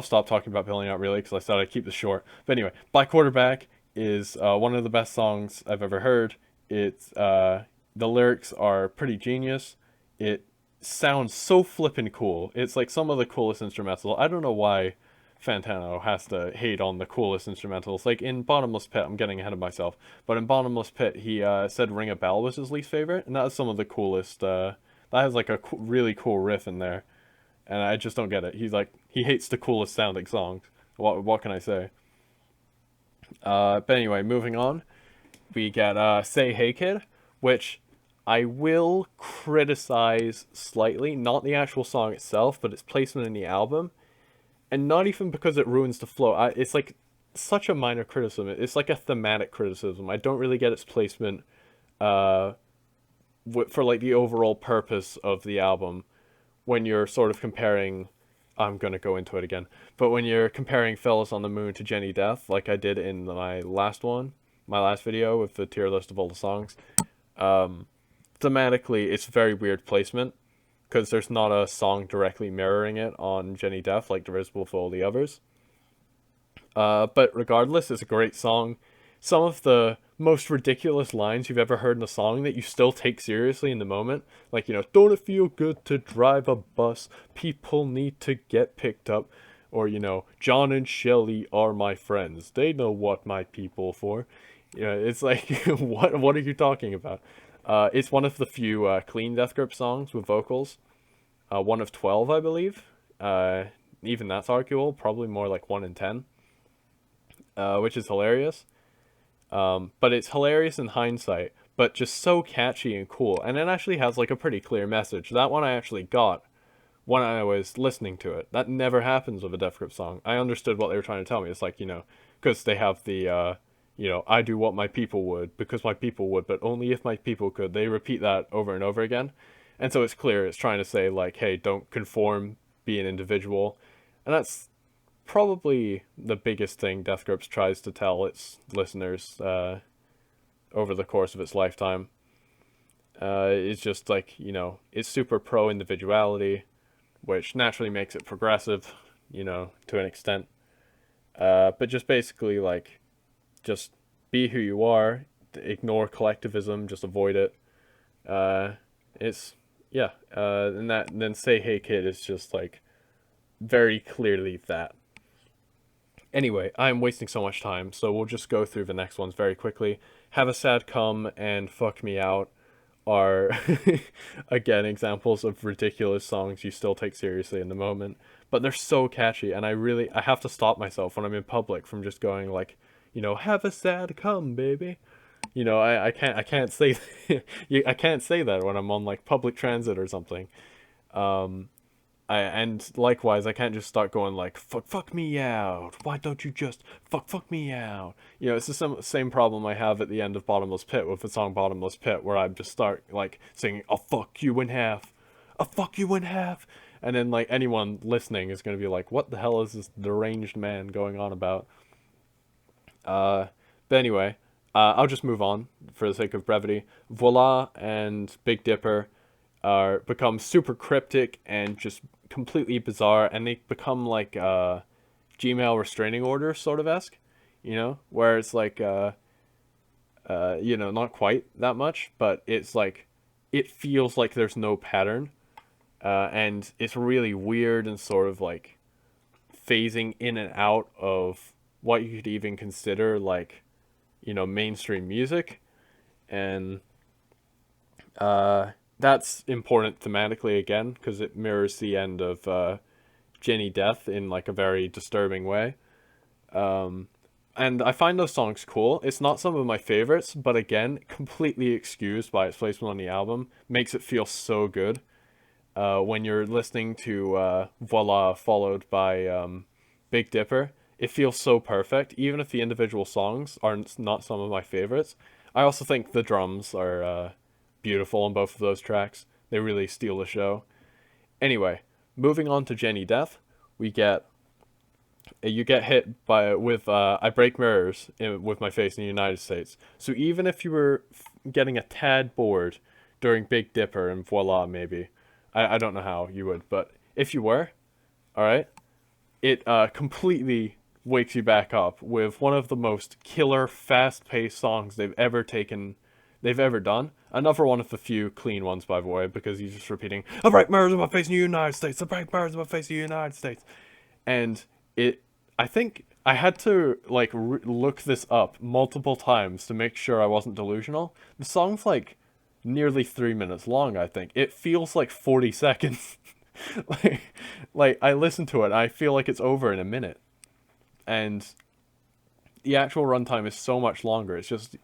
stop talking about Billy Not Really because I said I'd keep this short. But anyway, Black Quarterback is one of the best songs I've ever heard. It's the lyrics are pretty genius. It sounds so flippin' cool. It's like some of the coolest instrumentals. I don't know why Fantano has to hate on the coolest instrumentals. Like in Bottomless Pit, I'm getting ahead of myself. But in Bottomless Pit, he said Ring a Bell was his least favorite, and that was some of the coolest. That has like a really cool riff in there, and I just don't get it. He's like he hates the coolest sounding songs. What can I say? But anyway, moving on, we get Say Hey Kid, which I will criticize slightly, not the actual song itself, but its placement in the album, and not even because it ruins the flow. It's like such a minor criticism. It's like a thematic criticism. I don't really get its placement uh, for like the overall purpose of the album when you're sort of comparing. I'm gonna go into it again, but when you're comparing Fellas on the Moon to Jenny Death, like I did in my last video with the tier list of all the songs, thematically it's very weird placement because there's not a song directly mirroring it on Jenny Death like there is with all the others. But regardless, it's a great song. Some of the most ridiculous lines you've ever heard in a song that you still take seriously in the moment. Like, you know, don't it feel good to drive a bus? People need to get picked up. Or, you know, John and Shelley are my friends. They know what my people for. You know, it's like, what are you talking about? It's one of the few clean Death Grip songs with vocals. One of 12, I believe. Even that's arguable. Probably more like 1 in 10. Which is hilarious. But it's hilarious in hindsight, but just so catchy and cool. And it actually has like a pretty clear message. That one I actually got when I was listening to it. That never happens with a Death Grip song. I understood what they were trying to tell me. It's like, you know, because they have the, you know, I do what my people would because my people would, but only if my people could. They repeat that over and over again. And so it's clear it's trying to say, like, hey, don't conform, be an individual. And that's probably the biggest thing Death Grips tries to tell its listeners over the course of its lifetime. It's just like, you know, it's super pro individuality, which naturally makes it progressive, you know, to an extent. But just basically like, just be who you are, ignore collectivism, just avoid it. It's yeah, and then Say Hey Kid is just like very clearly that. Anyway, I'm wasting so much time, so we'll just go through the next ones very quickly. Have a Sad Come and Fuck Me Out are again examples of ridiculous songs you still take seriously in the moment, but they're so catchy, and I have to stop myself when I'm in public from just going like, have a sad come, baby. I can't say I can't say that when I'm on like public transit or something. Um, and likewise, I can't just start going like fuck me out. Why don't you just fuck me out? It's the same problem I have at the end of Bottomless Pit with the song Bottomless Pit, where I just start like singing "I'll fuck you in half, I'll fuck you in half," and then like anyone listening is gonna be like, "What the hell is this deranged man going on about?" Uh, but anyway, I'll just move on for the sake of brevity. Voila and Big Dipper are become super cryptic and just completely bizarre, and they become like Gmail restraining order sort of esque, where it's like not quite that much, but it's like it feels like there's no pattern, and it's really weird and sort of like phasing in and out of what you could even consider like mainstream music, and that's important thematically again because it mirrors the end of Jenny Death in like a very disturbing way. And I find those songs cool. It's not some of my favorites, but again, completely excused by its placement on the album. Makes it feel so good. When you're listening to Voila followed by Big Dipper, it feels so perfect, even if the individual songs are not some of my favorites. I also think the drums are beautiful on both of those tracks. They really steal the show. Anyway, moving on to Jenny Death, we get you get hit by with I break mirrors with my face in the United States. So even if you were getting a tad bored during Big Dipper and Voila, maybe I don't know how you would, but if you were, all right, it completely wakes you back up with one of the most killer, fast-paced songs they've ever done. Another one of the few clean ones, by the way, because he's just repeating, "I break mirrors with my face in the United States. I break mirrors with my face in the United States," and it. I think I had to like look this up multiple times to make sure I wasn't delusional. The song's like nearly 3 minutes long. I think it feels like 40 seconds. like, like I listen to it, and I feel like it's over in a minute, and the actual runtime is so much longer. It's just,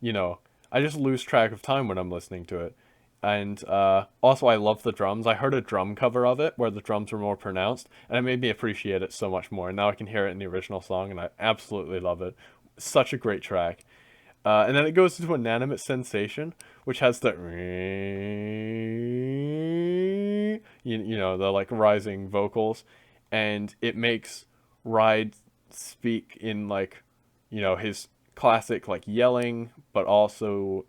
you know, I just lose track of time when I'm listening to it. And also, I love the drums. I heard a drum cover of it where the drums were more pronounced, and it made me appreciate it so much more. And now I can hear it in the original song, and I absolutely love it. Such a great track. And then it goes into Inanimate Sensation, which has the the like rising vocals, and it makes Ride speak in like his classic like yelling, but also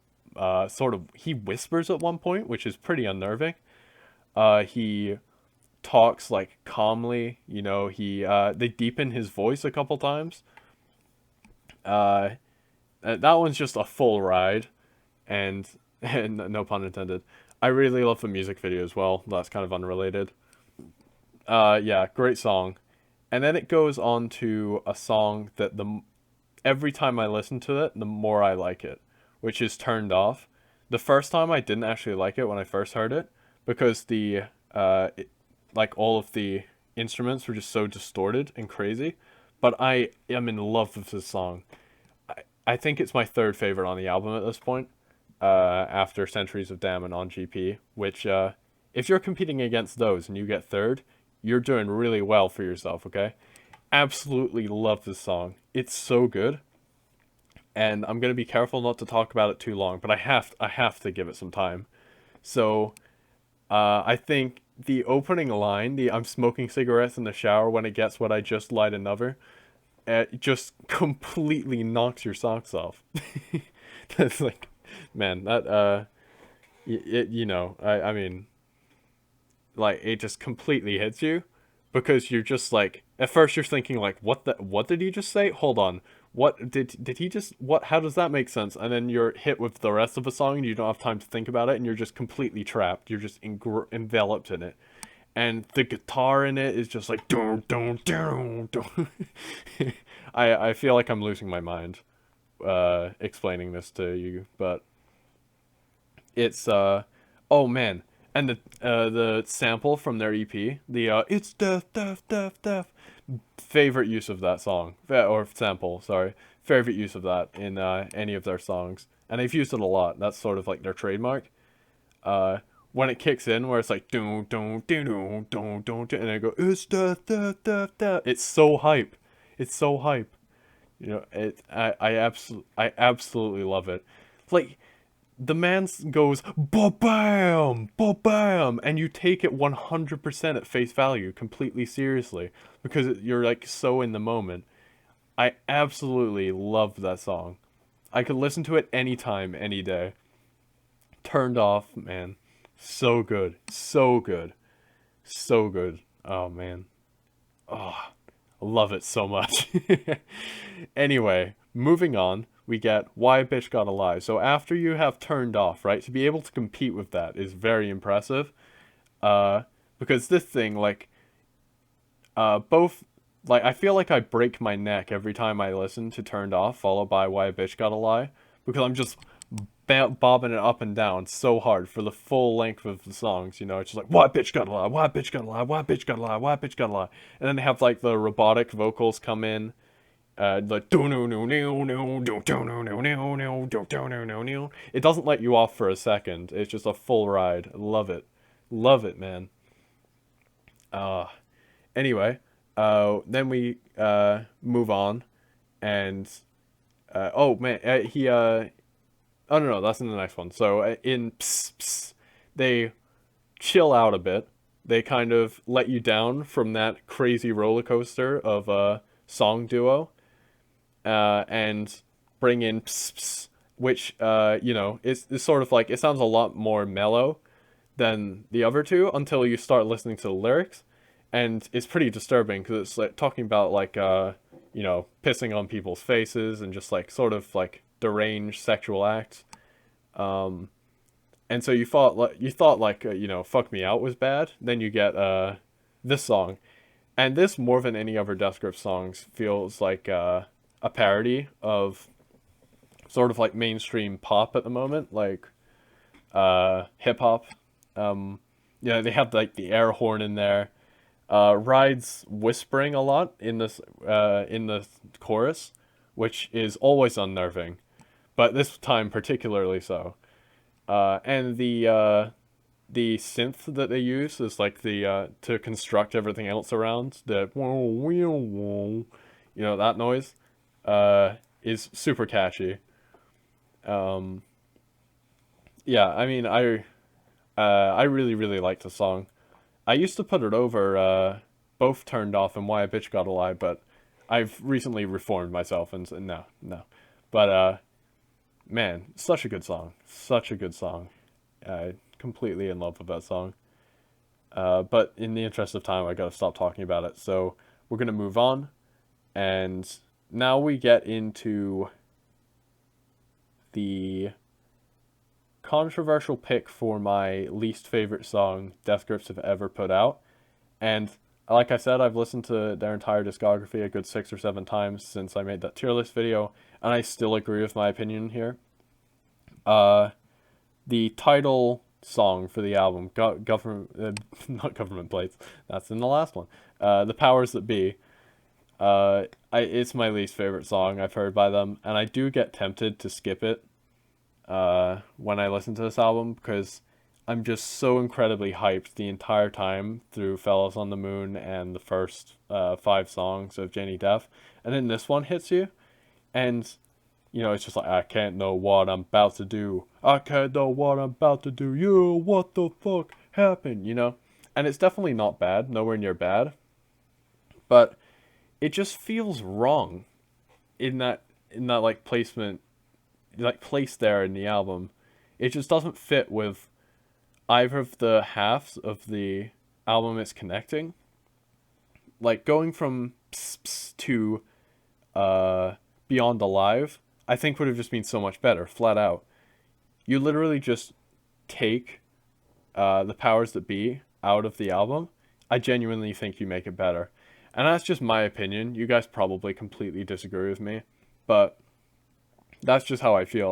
sort of he whispers at one point, which is pretty unnerving. He talks like calmly, he they deepen his voice a couple times. Uh, that one's just a full ride, and, and no pun intended. I really love the music video as well. That's kind of unrelated. Yeah, great song. And then it goes on to a song that every time I listen to it, the more I like it, which is Turned Off. The first time I didn't actually like it when I first heard it because like all of the instruments were just so distorted and crazy. But I am in love with this song. I think it's my third favorite on the album at this point, after Centuries of Damn and On GP, which, if you're competing against those and you get third, you're doing really well for yourself, okay? Absolutely love this song. It's so good. And I'm going to be careful not to talk about it too long, but I have to give it some time. So, I think the opening line, the "I'm smoking cigarettes in the shower when it gets what I just light another," it just completely knocks your socks off. That's like, man, that I mean, like it just completely hits you because you're just like at first you're thinking like what did he just say? Hold on. What did he just what how does that make sense? And then you're hit with the rest of the song and you don't have time to think about it and you're just completely trapped. You're just enveloped in it. And the guitar in it is just like dun, dun, dun, dun. I feel like I'm losing my mind explaining this to you, but It's oh man, and the sample from their EP, the it's death, death, death, death. Favorite use of that song, or sample, sorry. Favorite use of that in any of their songs, and they've used it a lot. That's sort of like their trademark. Uh, when it kicks in, where it's like doom doom doom doom doom doom, and I go it's death, death, death, death. It's so hype. It's so hype. You know, I absolutely love it. Like the man goes ba bam, ba bam, and you take it 100% at face value, completely seriously, because you're like so in the moment. I absolutely love that song. I could listen to it anytime, any day. Turned off, man. So good, so good, so good. Oh man, oh, I love it so much. Anyway, moving on, we get Why a Bitch Gotta Lie. So after you have turned off, right, to be able to compete with that is very impressive. Uh, because this thing, like, both, like, I feel like I break my neck every time I listen to Turned Off, followed by Why a Bitch Gotta Lie, because I'm just bobbing it up and down so hard for the full length of the songs. You know, it's just like why bitch gotta lie, why bitch gotta lie, why bitch gotta lie, why bitch gotta lie, and then they have like the robotic vocals come in, like do no no no no do no no no no do no no no. It doesn't let you off for a second. It's just a full ride. Love it, man. Uh anyway, then we move on, and oh man, he oh no, that's in the next one. So in Psst, Psst, they chill out a bit. They kind of let you down from that crazy roller coaster of a song duo, and bring in Psst, Psst, which you know is sort of like it sounds a lot more mellow than the other two until you start listening to the lyrics, and it's pretty disturbing because it's like talking about like you know pissing on people's faces and just like sort of like deranged sexual acts. Um, and so you thought like you know "Fuck Me Out" was bad. Then you get this song, and this more than any other Death Grip songs feels like a parody of sort of like mainstream pop at the moment, like hip hop. Yeah, they have like the air horn in there. Rides whispering a lot in the chorus, which is always unnerving, but this time particularly so. And the synth that they use is like the to construct everything else around the you know that noise is super catchy. Um, yeah, I mean I really like the song. I used to put it over both Turned Off and Why a Bitch Gotta Lie, but I've recently reformed myself and no, no. But man, such a good song. Such a good song. Completely in love with that song. But in the interest of time, I gotta stop talking about it. So we're gonna move on, and now we get into the controversial pick for my least favorite song Death Grips have ever put out. And like I said, I've listened to their entire discography a good 6 or 7 times since I made that tier list video, and I still agree with my opinion here. Uh, the title song for the album, government, not government plates. That's in the last one. The Powers That Be. It's my least favorite song I've heard by them, and I do get tempted to skip it when I listen to this album because I'm just so incredibly hyped the entire time through Fellas on the Moon and the first 5 songs of Jenny Death, and then this one hits you, and you know, it's just like, I can't know what I'm about to do. I can't know what I'm about to do. You, what the fuck happened, you know? And it's definitely not bad, nowhere near bad. But it just feels wrong in that like placement, like place there in the album. It just doesn't fit with either of the halves of the album it's connecting. Like going from Psst, Psst to Beyond Alive, I think would have just been so much better, flat out. You literally just take the powers that be out of the album. I genuinely think you make it better. And that's just my opinion. You guys probably completely disagree with me. But that's just how I feel.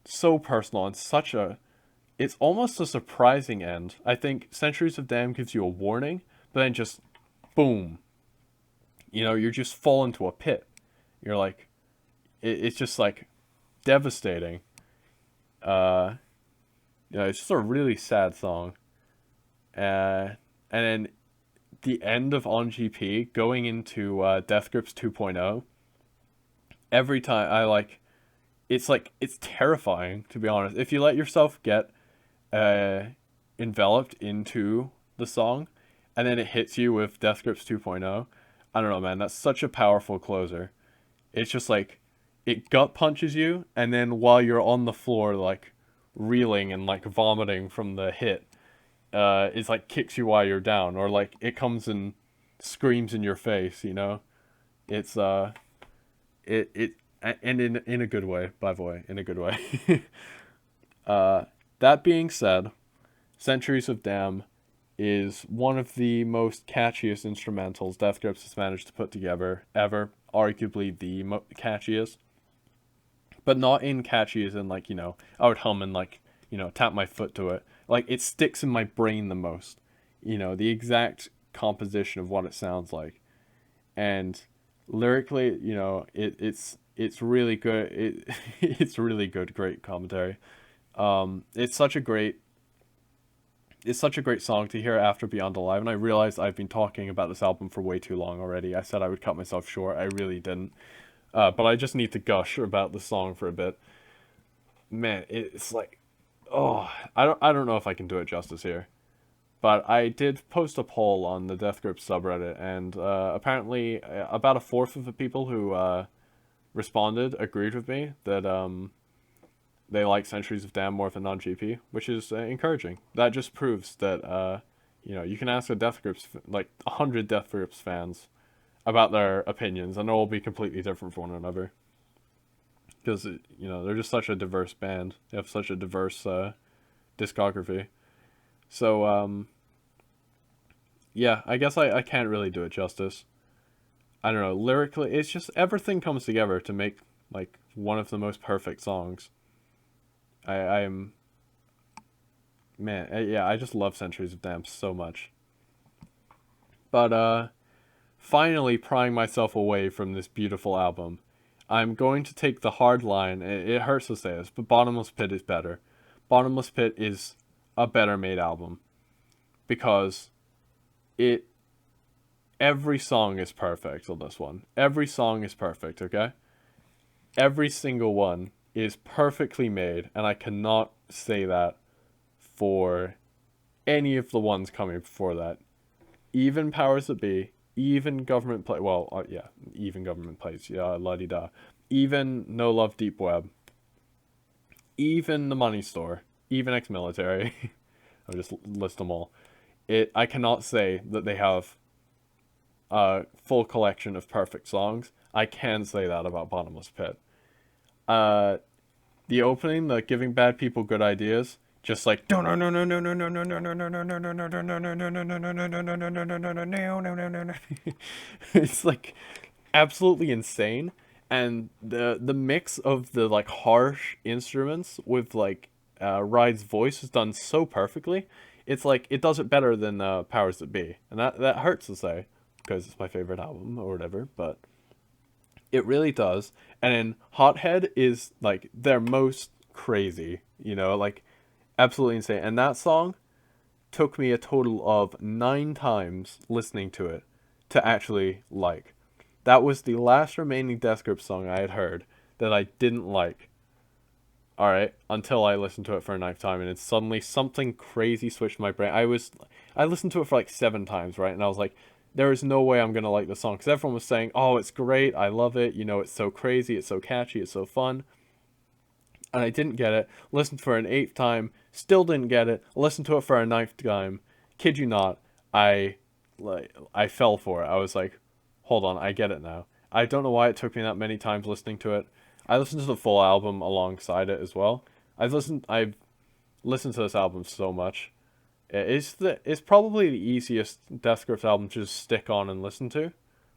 so personal and such a, it's almost a surprising end. I think Centuries of Damn gives you a warning, but then just boom, you just fall into a pit. You're like, it's just like devastating. Uh, it's just a really sad song. And then the end of On GP going into Death Grips 2.0. Every time it's terrifying, to be honest. If you let yourself get uh, enveloped into the song, and then it hits you with Death Grips 2.0. I don't know, man. That's such a powerful closer. It's just like it gut punches you, and then while you're on the floor, like reeling and like vomiting from the hit, it's like kicks you while you're down, or like it comes and screams in your face. It's it and in a good way, by the way, in a good way. uh, that being said, Centuries of Damn is one of the most catchiest instrumentals Death Grips has managed to put together ever. Arguably the catchiest, but not in catchy as in like I would hum and like tap my foot to it. Like it sticks in my brain the most. The exact composition of what it sounds like, and lyrically, it's really good. It's really good, great commentary. It's such a great song to hear after Beyond Alive, and I realize I've been talking about this album for way too long already. I said I would cut myself short. I really didn't. But I just need to gush about the song for a bit. Man, it's like, oh, I don't know if I can do it justice here. But I did post a poll on the Death Grip subreddit, and apparently about a fourth of the people who responded agreed with me that they like Centuries of Damn more than non-GP, which is encouraging. That just proves that you can ask a Death Grips, like 100 Death Grips fans about their opinions, and they'll all be completely different from one another. Because they're just such a diverse band. They have such a diverse discography. So yeah, I guess I can't really do it justice. I don't know. Lyrically, it's just everything comes together to make like one of the most perfect songs. I'm man, yeah, I just love Centuries of Damn so much. But finally prying myself away from this beautiful album, I'm going to take the hard line. It hurts to say this, but Bottomless Pit is better. Bottomless Pit is a better made album because it every song is perfect on this one. Every song is perfect, okay? Every single one is perfectly made, and I cannot say that for any of the ones coming before that. Even Powers That Be, even Government Play, well, yeah, even Government Plays, yeah, la-di-da. Even No Love Deep Web, even The Money Store, even Ex-Military. I'll just list them all. I cannot say that they have a full collection of perfect songs. I can say that about Bottomless Pit. The opening, the giving bad people good ideas, just like it's like absolutely insane, and the mix of the like harsh instruments with like Ride's voice is done so perfectly. It's like it does it better than Powers That Be, and that hurts to say because it's my favorite album or whatever, but it really does. And then Hothead is like their most crazy, like absolutely insane. And that song took me a total of 9 times listening to it to actually like. That was the last remaining Death Grip song I had heard that I didn't like. Alright, until I listened to it for a 9th time, and it's suddenly something crazy switched my brain. I listened to it for like 7 times, right? And I was like, there is no way I'm gonna like this song, because everyone was saying, oh, it's great, I love it, it's so crazy, it's so catchy, it's so fun. And I didn't get it. Listened for an 8th time, still didn't get it. Listened to it for a 9th time. Kid you not, I fell for it. I was like, hold on, I get it now. I don't know why it took me that many times listening to it. I listened to the full album alongside it as well. I've listened to this album so much. It's probably the easiest Death Grips album to just stick on and listen to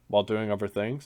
while doing other things.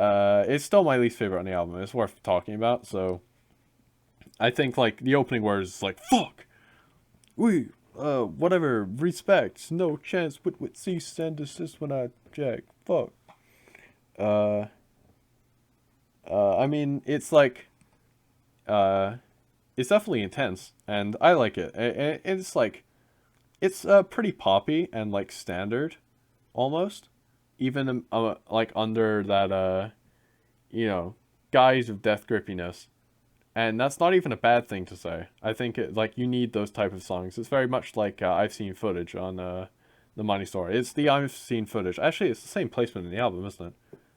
It's still my least favorite on the album. It's worth talking about. So I think like the opening words is like fuck, we whatever, respect, no chance with cease and desist when I jack, fuck. Uh, I mean it's like uh, it's definitely intense, and I like it. It's like it's pretty poppy and like standard, almost, even like under that you know guise of death grippiness. And that's not even a bad thing to say. I think it, like you need those type of songs. It's very much like I've seen footage on the Money Store. It's the I've seen footage. Actually, it's the same placement in the album, isn't it?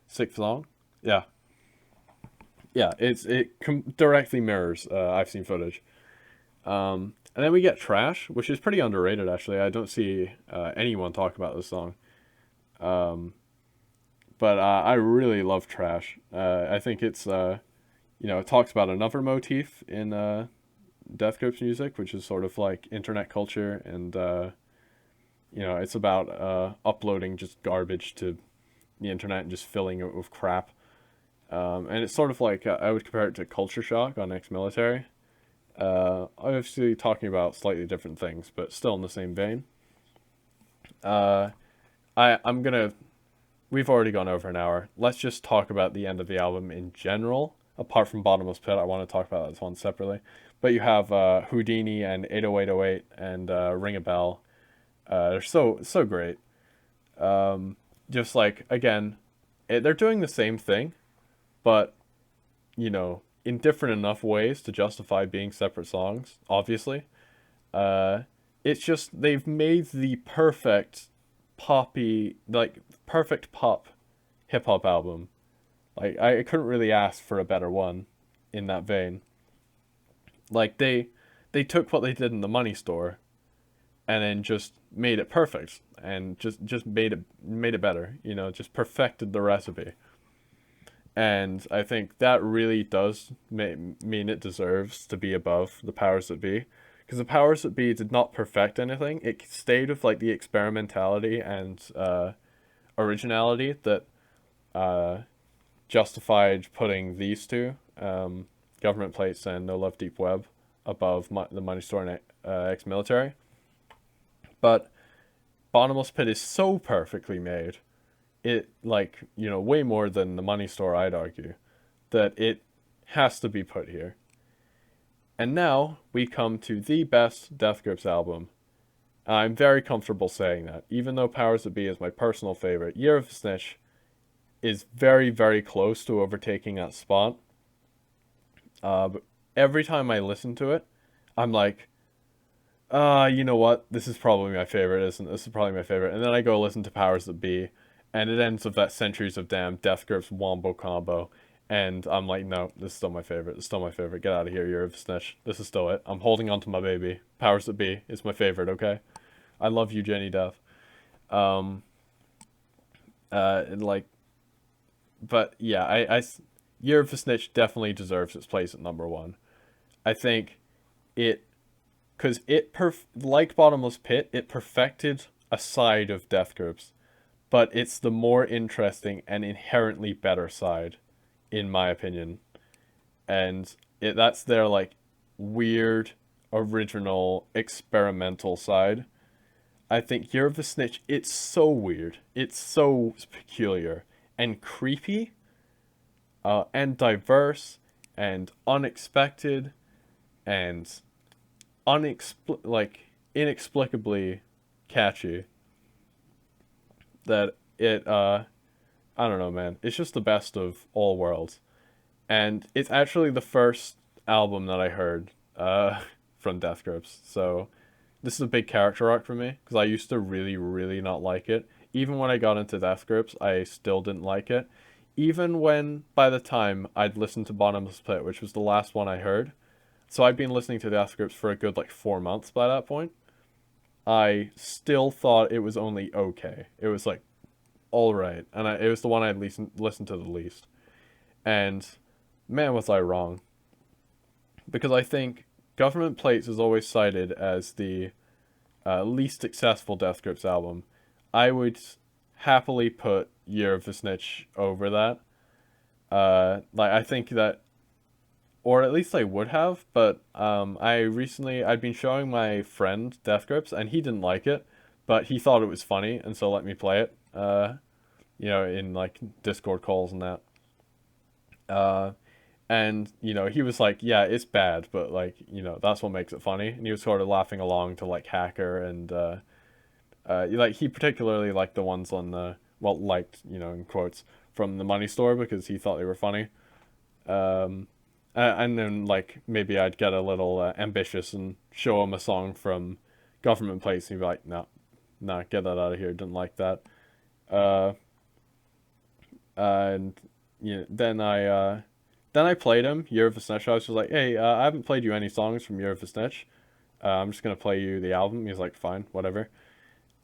Sixth song. Yeah, yeah. Directly mirrors I've seen footage. And then we get Trash, which is pretty underrated actually. I don't see anyone talk about this song. Um, but I really love Trash. I think it's it talks about another motif in Death Grips music, which is sort of like internet culture, and it's about uploading just garbage to the internet and just filling it with crap. And it's sort of like I would compare it to Culture Shock on Ex-Military. Obviously talking about slightly different things, but still in the same vein. Uh, I'm gonna. We've already gone over an hour. Let's just talk about the end of the album in general. Apart from Bottomless Pit, I want to talk about this one separately. But you have Houdini and 80808 and Ring a Bell. They're so great. Just like again, they're doing the same thing, but in different enough ways to justify being separate songs. Obviously, uh, it's just they've made the perfect poppy, like perfect pop hip hop album. Like I couldn't really ask for a better one in that vein. Like they took what they did in the Money Store and then just made it perfect and just made it better, just perfected the recipe. And I think that really does mean it deserves to be above the powers that be, because the powers that be did not perfect anything. It stayed with like the experimentality and originality that uh, justified putting these two, Government Plates and No Love Deep Web, above the Money Store and Ex-Military. But Bottomless Pit is so perfectly made, it like way more than the Money Store, I'd argue, that it has to be put here. And now we come to the best Death Grips album. I'm very comfortable saying that, even though Powers That Be is my personal favorite. Year of the Snitch is very, very close to overtaking that spot. But every time I listen to it, I'm like, you know what? This is probably my favorite, isn't it? This is probably my favorite. And then I go listen to Powers That Be, and it ends with that Centuries of Damn Death Grips Wombo combo. And I'm like, no, this is still my favorite. It's still my favorite. Get out of here, you're a snitch. This is still it. I'm holding on to my baby. Powers That Be is my favorite, okay? I love you, Jenny Death. Um, and like, but yeah, Year of the Snitch definitely deserves its place at number one. I think it, because like Bottomless Pit, it perfected a side of Death Grips, but it's the more interesting and inherently better side, in my opinion. And that's their like weird, original, experimental side. I think Year of the Snitch, it's so weird. It's so peculiar and creepy, and diverse, and unexpected, and inexplicably catchy. That it I don't know, man. It's just the best of all worlds. And it's actually the first album that I heard from Death Grips. So this is a big character arc for me, because I used to really, really not like it. Even when I got into Death Grips, I still didn't like it. Even when, by the time I'd listened to Bottomless Pit, which was the last one I heard, so I'd been listening to Death Grips for a good like 4 months by that point, I still thought it was only okay. It was like all right, and it was the one I'd listened to the least. And man, was I wrong. Because I think Government Plates is always cited as the least successful Death Grips album. I would happily put Year of the Snitch over that. Like I think that, or at least I would have, but I'd been showing my friend Death Grips and he didn't like it, but he thought it was funny and so let me play it. In like Discord calls and that. Uh, and he was like, yeah, it's bad, but like that's what makes it funny. And he was sort of laughing along to like Hacker and like he particularly liked the ones on the liked in quotes from the Money Store because he thought they were funny. Um, and then like maybe I'd get a little ambitious and show him a song from Government Place and he'd be like, no, nah, get that out of here. Didn't like that. Uh, and then I played him Year of the Snitch. I was just like, hey, I haven't played you any songs from Year of the Snitch. I'm just gonna play you the album. He's like, fine, whatever.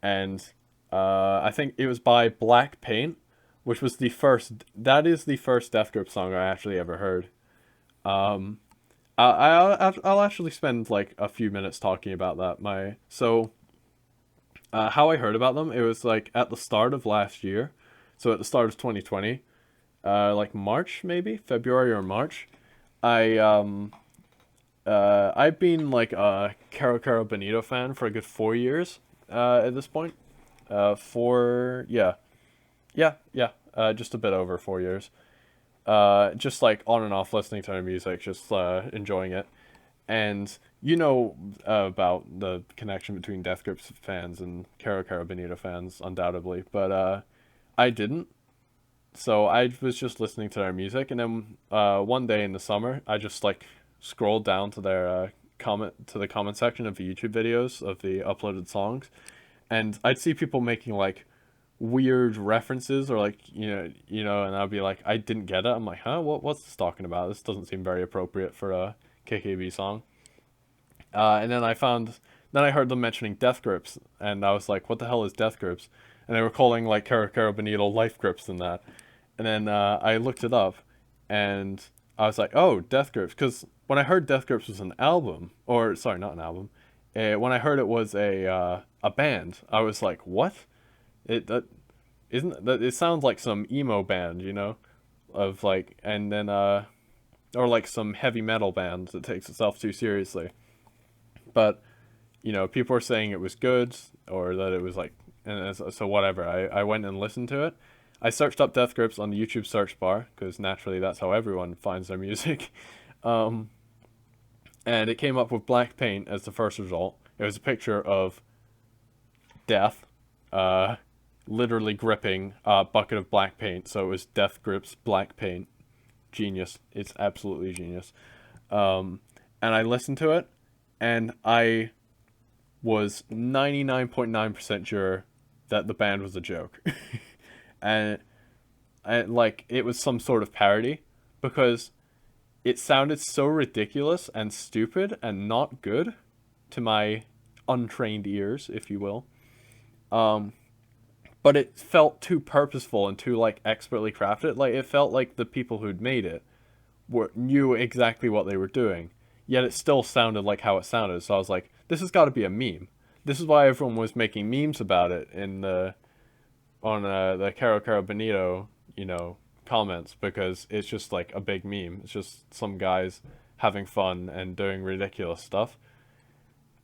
And I think it was by Black Paint, which was the first. That is the first Death Grip song I actually ever heard. Um, I'll actually spend like a few minutes talking about that. How I heard about them, it was like at the start of last year, so at the start of 2020, like March maybe February or March. I've been like a Caro Caro Bonito fan for a good 4 years at this point. For yeah, just a bit over 4 years. Just like on and off listening to her music, just enjoying it. And about the connection between Death Grips fans and Caro Caro Bonito fans, undoubtedly. But I didn't. So I was just listening to their music, and then one day in the summer, I just like scrolled down to their comment section of the YouTube videos of the uploaded songs, and I'd see people making like weird references or like and I'd be like, I didn't get it. I'm like, huh, what's this talking about? This doesn't seem very appropriate for a KKB song. And then I heard them mentioning Death Grips, and I was like, what the hell is Death Grips? And they were calling like Caro Caro Bonito Life Grips and that. And then I looked it up, and I was like, oh, Death Grips. Because when I heard Death Grips was an album, or sorry, not an album, when I heard it was a band, I was like, what? It that isn't that it sounds like some emo band, of like, and then or like some heavy metal band that takes itself too seriously. But people were saying it was good or that it was like, and so whatever. I went and listened to it. I searched up Death Grips on the YouTube search bar because naturally that's how everyone finds their music. um, and it came up with Black Paint as the first result. It was a picture of Death, uh, literally gripping a bucket of black paint. So it was Death Grips Black Paint. Genius. It's absolutely genius. And I listened to it, and I was 99.9% sure that the band was a joke. and like it was some sort of parody because it sounded so ridiculous and stupid and not good to my untrained ears, if you will. Um, but it felt too purposeful and too like expertly crafted. Like it felt like the people who'd made it knew exactly what they were doing. Yet it still sounded like how it sounded. So I was like, this has got to be a meme. This is why everyone was making memes about it in the Caro Caro Bonito, comments, because it's just like a big meme. It's just some guys having fun and doing ridiculous stuff.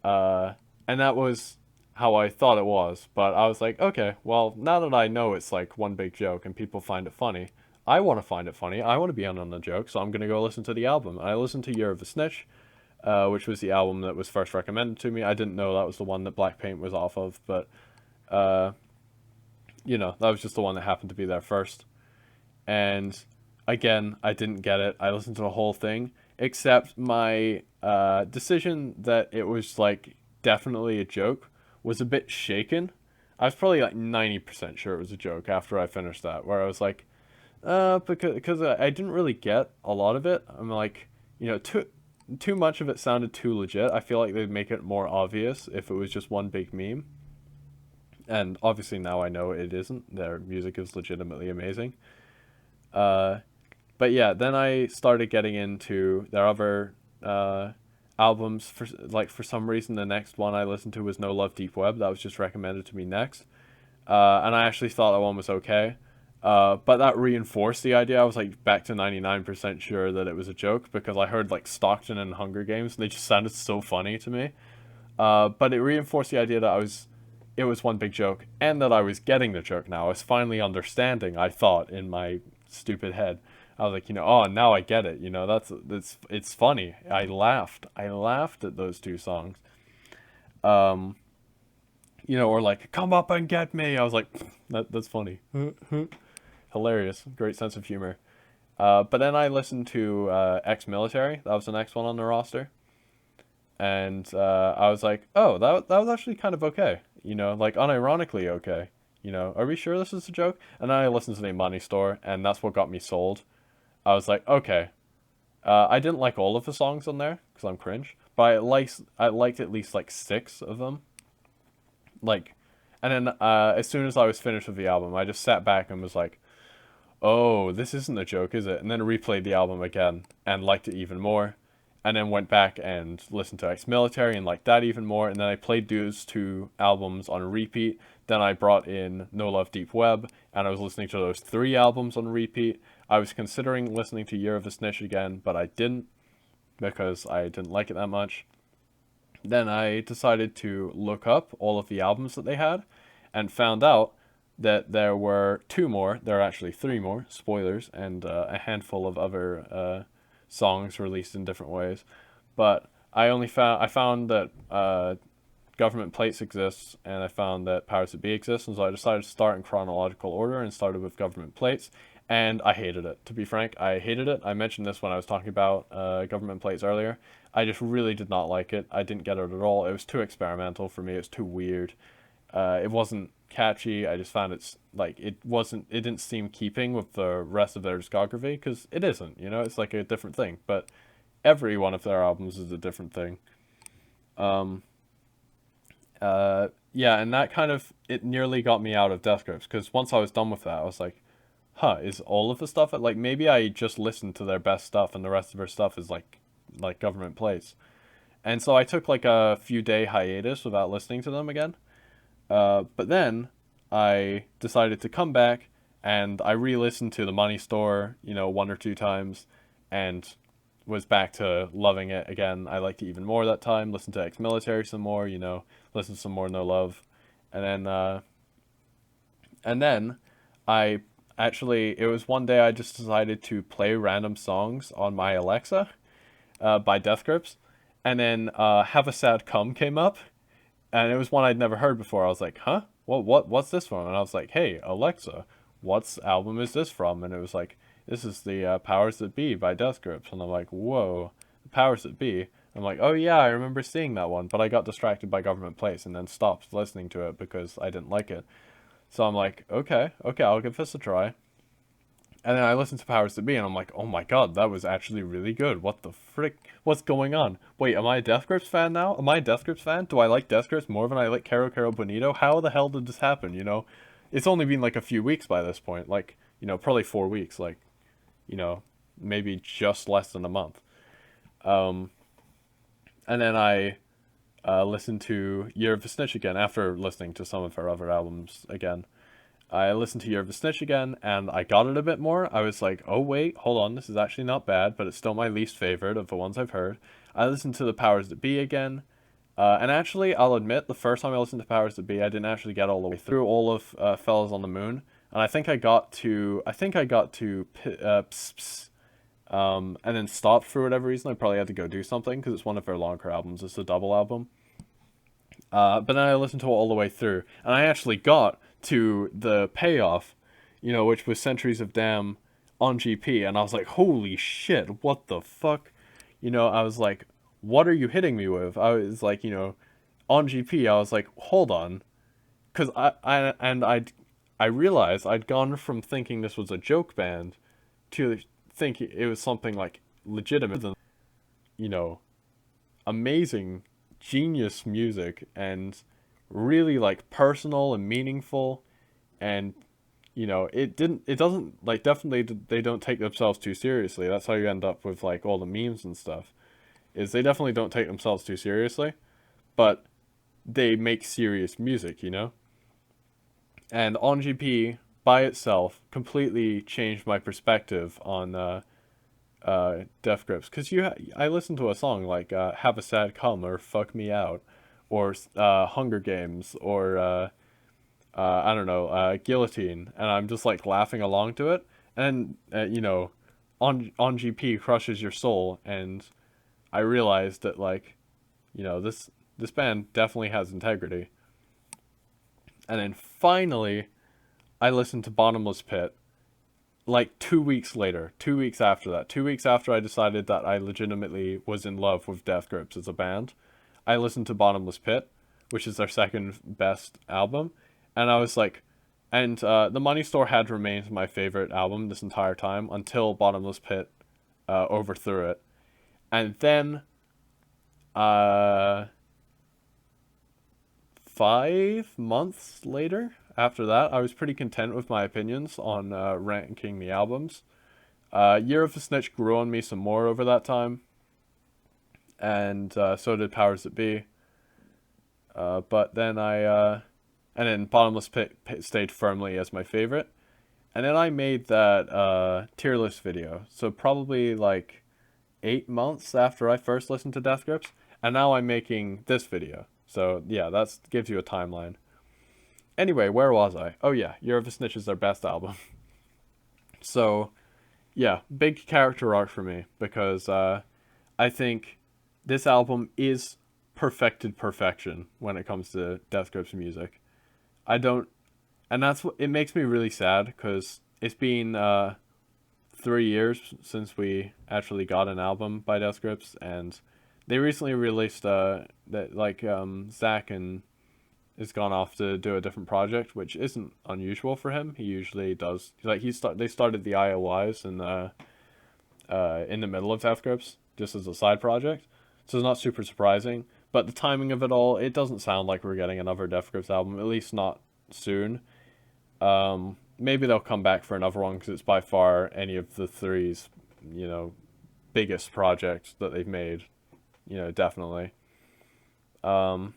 And that was how I thought it was. But I was like, okay, well, now that I know it's like one big joke and people find it funny, I want to find it funny. I want to be in on the joke, so I'm going to go listen to the album. I listened to Year of the Snitch, which was the album that was first recommended to me. I didn't know that was the one that Black Paint was off of, but, that was just the one that happened to be there first. And again, I didn't get it. I listened to the whole thing, except my decision that it was like definitely a joke was a bit shaken. I was probably like 90% sure it was a joke after I finished that, where I was like, because I didn't really get a lot of it. I'm like, too much of it sounded too legit. I feel like they'd make it more obvious if it was just one big meme. And obviously now I know it isn't. Their music is legitimately amazing. Uh, but yeah, then I started getting into their other albums. For some reason, the next one I listened to was No Love Deep Web. That was just recommended to me next. And I actually thought that one was okay. But that reinforced the idea. I was like back to 99% sure that it was a joke because I heard like Stockton and Hunger Games and they just sounded so funny to me. But it reinforced the idea that it was one big joke and that I was getting the joke now. I was finally understanding, I thought, in my stupid head. I was like, oh, now I get it. It's funny. I laughed. I laughed at those two songs. Um, or like, come up and get me. I was like, that's funny. Hilarious. Great sense of humor. But then I listened to Ex-Military. That was the next one on the roster. And I was like, oh, that was actually kind of okay. Like unironically okay. Are we sure this is a joke? And then I listened to the Money Store, and that's what got me sold. I was like, okay. I didn't like all of the songs on there because I'm cringe, but I liked at least like 6 of them. Like, and then as soon as I was finished with the album, I just sat back and was like, oh, this isn't a joke, is it? And then replayed the album again and liked it even more. And then went back and listened to Ex-Military and liked that even more. And then I played those 2 albums on repeat. Then I brought in No Love Deep Web, and I was listening to those 3 albums on repeat. I was considering listening to Year of the Snitch again, but I didn't because I didn't like it that much. Then I decided to look up all of the albums that they had and found out that there were 2 more. There are actually 3 more, spoilers, and a handful of other songs released in different ways. But I found that Government Plates exists, and I found that Powers That Be exists, and so I decided to start in chronological order and started with Government Plates, and I hated it. To be frank, I hated it. I mentioned this when I was talking about Government Plates earlier. I just really did not like it. I didn't get it at all. It was too experimental for me. It was too weird. It wasn't catchy. I just found it didn't seem keeping with the rest of their discography because it isn't. It's like a different thing. But every one of their albums is a different thing. Um, yeah, and that kind of it nearly got me out of Death Grips because once I was done with that, I was like, huh, is all of the stuff like maybe I just listened to their best stuff and the rest of their stuff is like Government Plates. And so I took like a few day hiatus without listening to them again. But then I decided to come back and I re-listened to The Money Store, 1 or 2 times, and was back to loving it again. I liked it even more that time. Listened to Ex-Military some more, listened to some more No Love, and then I actually it was one day I just decided to play random songs on my Alexa, by Death Grips, and then Have a Sad Come came up, and it was one I'd never heard before. I was like, huh? What's this from? And I was like, hey, Alexa, what's album is this from? And it was like, this is the Powers That Be by Death Grips. And I'm like, whoa, the Powers That Be. I'm like, oh yeah, I remember seeing that one, but I got distracted by Government Place and then stopped listening to it because I didn't like it. So I'm like, okay, I'll give this a try. And then I listened to Powers That Be, and I'm like, oh my god, that was actually really good. What the frick? What's going on? Wait, am I a Death Grips fan now? Am I a Death Grips fan? Do I like Death Grips more than I like Caro Caro Bonito? How the hell did this happen, It's only been like a few weeks by this point. Like, probably 4 weeks. Like, maybe just less than a month. Um, and then I listened to Year of the Snitch again after listening to some of her other albums again. I listened to Year of the Snitch again, and I got it a bit more. I was like, oh wait, hold on, this is actually not bad, but it's still my least favorite of the ones I've heard. I listened to the Powers That Be again, and actually, I'll admit, the first time I listened to Powers That Be, I didn't actually get all the way through all of Fellas on the Moon, and I think I got to Pss, Pss, and then stopped for whatever reason. I probably had to go do something, because it's one of their longer albums. It's a double album. But then I listened to it all the way through, and I actually got to the payoff, which was Centuries of Damn on GP, and I was like, holy shit, what the fuck? I was like, what are you hitting me with? I was like, on GP, I was like, hold on, because I realized I'd gone from thinking this was a joke band to thinking it was something like legitimate, you know, amazing, genius music and really like personal and meaningful, and it doesn't like definitely they don't take themselves too seriously. That's how you end up with like all the memes and stuff. Is they definitely don't take themselves too seriously, but they make serious music, And On GP by itself completely changed my perspective on Death Grips. Because I listened to a song like "Have a Sad Come" or "Fuck Me Out," or "Hunger Games," or I don't know, "Guillotine," and I'm just like laughing along to it, and on GP crushes your soul, and I realized that like, this band definitely has integrity. And then finally, I listened to Bottomless Pit like 2 weeks later, 2 weeks after that, 2 weeks after I decided that I legitimately was in love with Death Grips as a band. I listened to Bottomless Pit, which is their second best album, and I was like, and The Money Store had remained my favorite album this entire time until Bottomless Pit overthrew it. And then, uh, 5 months later, after that, I was pretty content with my opinions on ranking the albums. Year of the Snitch grew on me some more over that time, and so did Powers That Be. But then and then Bottomless Pit stayed firmly as my favorite. And then I made that tier list video. So probably like 8 months after I first listened to Death Grips. And now I'm making this video. So yeah, that gives you a timeline. Anyway, where was I? Oh yeah, Year of the Snitch is their best album. So yeah, big character arc for me because I think this album is perfected perfection when it comes to Death Grips music. I don't, and that's what it makes me really sad because it's been 3 years since we actually got an album by Death Grips, and they recently released that like Zach and has gone off to do a different project, which isn't unusual for him. He usually does like they started the IOIs in the middle of Death Grips just as a side project, so it's not super surprising. But the timing of it all, it doesn't sound like we're getting another Death Grips album, at least not soon. Maybe they'll come back for another one because it's by far any of the three's, biggest projects that they've made. Definitely. And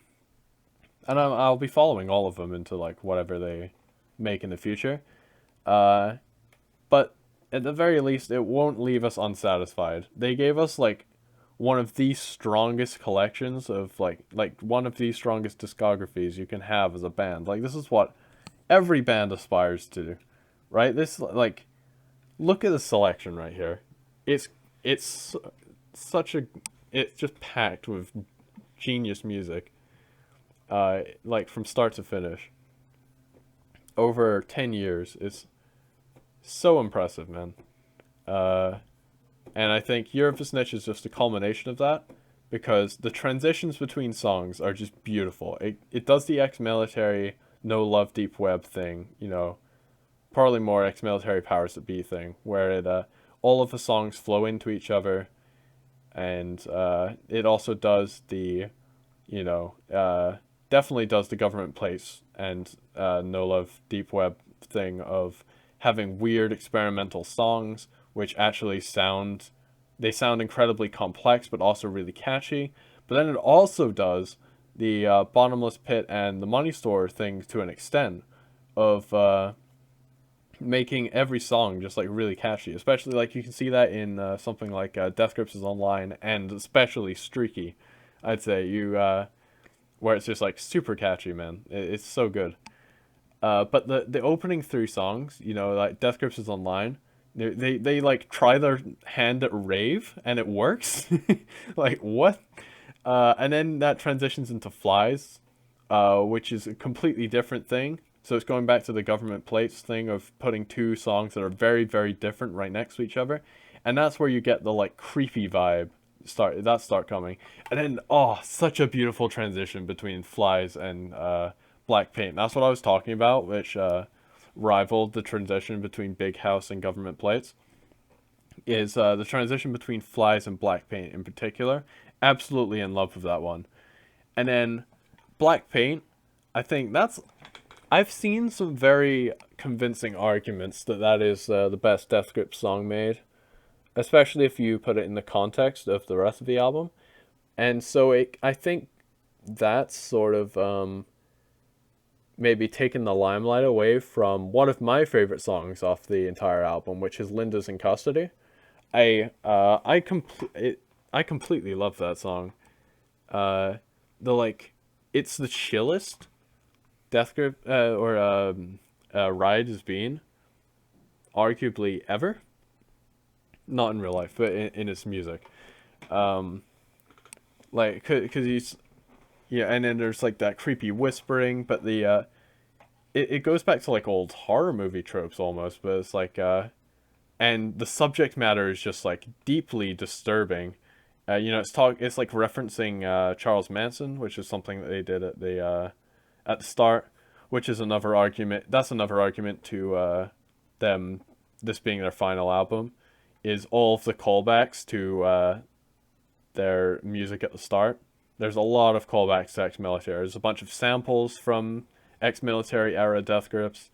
I'll be following all of them into like whatever they make in the future. But at the very least, it won't leave us unsatisfied. They gave us like one of the strongest collections of like one of the strongest discographies you can have as a band. Like this is what every band aspires to, right? This like look at the selection right here. It's such a it's just packed with genius music. Like from start to finish. Over 10 years. It's so impressive, man. Uh and I think Year of the Snitch is just a culmination of that because the transitions between songs are just beautiful. It does the ex-military No Love Deep Web thing, probably more ex-military Powers That Be thing, where it all of the songs flow into each other, and it also does the, definitely does the Government Place and No Love Deep Web thing of having weird experimental songs which actually sound incredibly complex but also really catchy. But then it also does the Bottomless Pit and the Money Store thing to an extent of making every song just like really catchy. Especially like you can see that in something like Death Grips is Online and especially Streaky. I'd say where it's just like super catchy, man. It's so good. But the opening three songs, like Death Grips is Online, they like try their hand at rave and it works. Like what? And then that transitions into Flies, which is a completely different thing. So it's going back to the Government Plates thing of putting two songs that are very, very different right next to each other. And that's where you get the like creepy vibe start coming. And then such a beautiful transition between Flies and Black Paint. That's what I was talking about, which rivaled the transition between Big House and Government Plates. Is the transition between Flies and Black Paint in particular. Absolutely in love with that one. And then Black Paint, I think I've seen some very convincing arguments that is the best Death Grips song made, especially if you put it in the context of the rest of the album. And so I think that sort of maybe taken the limelight away from one of my favorite songs off the entire album, which is Linda's in Custody. I completely love that song. Uh, the like, it's the chillest Death Grip or Ride has been, arguably ever. Not in real life, but in its music. Um, like, cause he's yeah, and then there's like that creepy whispering, but it goes back to like old horror movie tropes almost, but it's like and the subject matter is just like deeply disturbing. It's like referencing Charles Manson, which is something that they did at the start, which is another argument. That's another argument to them this being their final album, is all of the callbacks to their music at the start. There's a lot of callbacks to ex-military. There's a bunch of samples from ex-military era Death Grips.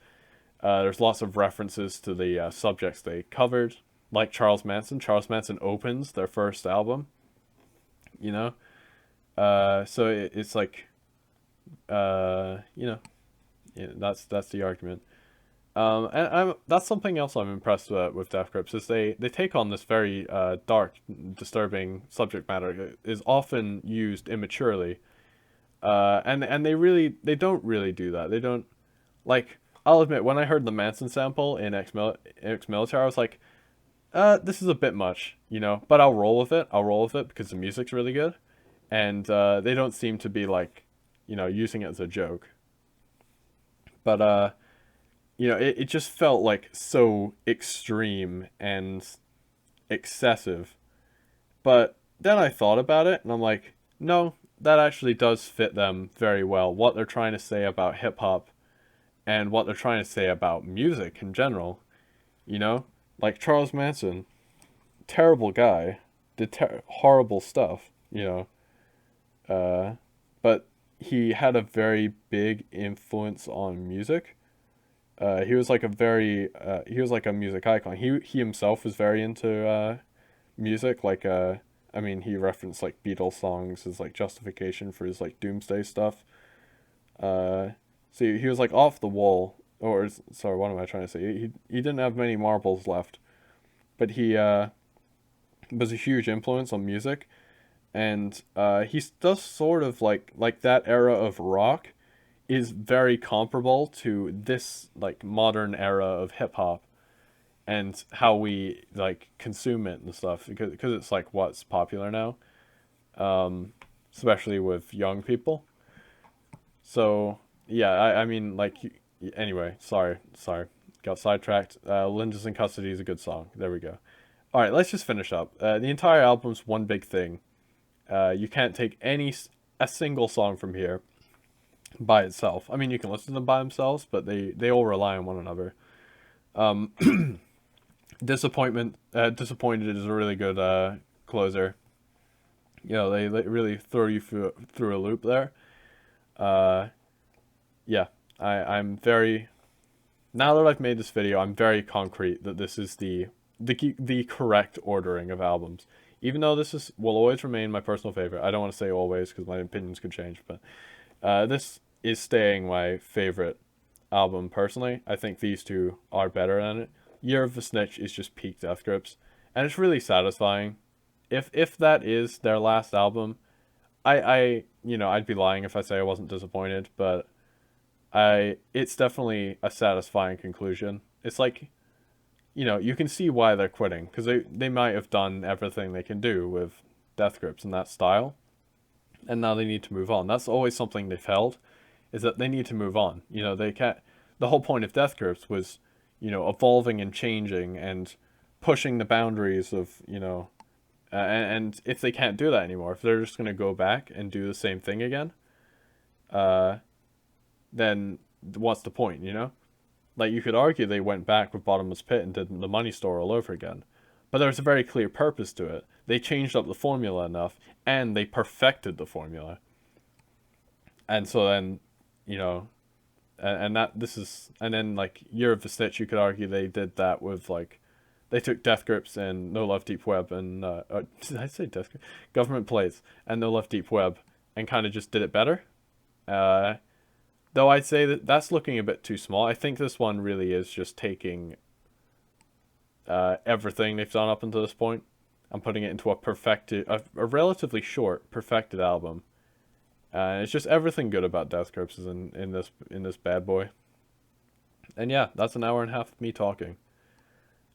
There's lots of references to the subjects they covered, like Charles Manson. Charles Manson opens their first album, you know? So it's like, that's the argument. That's something else I'm impressed with Death Grips is they take on this very dark, disturbing subject matter. It is often used immaturely, and they don't really do that. They don't like. I'll admit, when I heard the Manson sample in ex-military, I was like, this is a bit much, but I'll roll with it. I'll roll with it because the music's really good, and they don't seem to be like, using it as a joke. But it just felt like so extreme and excessive. But then I thought about it and I'm like, no, that actually does fit them very well. What they're trying to say about hip hop and what they're trying to say about music in general, you know? Like Charles Manson, terrible guy, did horrible stuff, but he had a very big influence on music. He was like a music icon. He himself was very into music. I mean, he referenced like Beatles songs as like justification for his like doomsday stuff. Uh, so he was like off the wall, sorry, what am I trying to say? He didn't have many marbles left, but he was a huge influence on music, and he does sort of like that era of rock is very comparable to this like modern era of hip hop and how we like consume it and stuff because it's like what's popular now, especially with young people. So yeah, I mean like anyway, sorry, got sidetracked. Linda's in Custody is a good song. There we go. All right, let's just finish up. The entire album's one big thing. You can't take a single song from here by itself. I mean, you can listen to them by themselves, but they all rely on one another. Um, Disappointed is a really good closer. They really throw you through a loop there. Uh, yeah, I'm very now that I've made this video, I'm very concrete that this is the correct ordering of albums. Even though will always remain my personal favorite. I don't want to say always because my opinions could change, but this is staying my favorite album personally. I think these two are better than it. Year of the Snitch is just peak Death Grips, and it's really satisfying. If that is their last album, I'd be lying if I say I wasn't disappointed, but it's definitely a satisfying conclusion. It's like, you can see why they're quitting because they might have done everything they can do with Death Grips in that style, and now they need to move on. That's always something they've held, is that they need to move on. They can't. The whole point of Death Grips was, evolving and changing and pushing the boundaries of, and if they can't do that anymore, if they're just gonna go back and do the same thing again, uh, then what's the point? Like you could argue they went back with Bottomless Pit and did the Money Store all over again, but there's a very clear purpose to it. They changed up the formula enough, and they perfected the formula. And so then, you know, and that this is, and then like Year of the Snitch, you could argue they did that with like, they took Death Grips and No Love Deep Web and did I say Death Grips? Government Plays and No Love Deep Web and kind of just did it better. Uh, Though I'd say that that's looking a bit too small. I think this one really is just taking everything they've done up until this point and putting it into a relatively short, perfected album. It's just everything good about Death Grips is in this bad boy. And yeah, that's an hour and a half of me talking.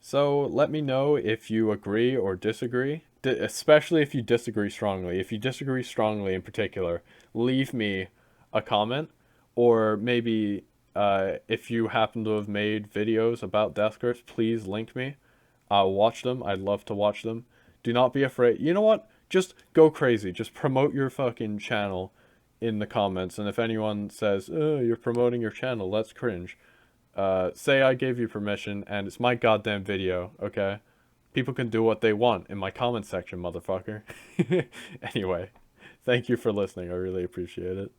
So let me know if you agree or disagree, especially if you disagree strongly. If you disagree strongly in particular, leave me a comment, or maybe if you happen to have made videos about Death Grips, please link me. I'll watch them. I'd love to watch them. Do not be afraid. You know what? Just go crazy. Just promote your fucking channel in the comments. And if anyone says, "Oh, you're promoting your channel, let's cringe," say I gave you permission and it's my goddamn video, okay? People can do what they want in my comment section, motherfucker. Anyway, thank you for listening. I really appreciate it.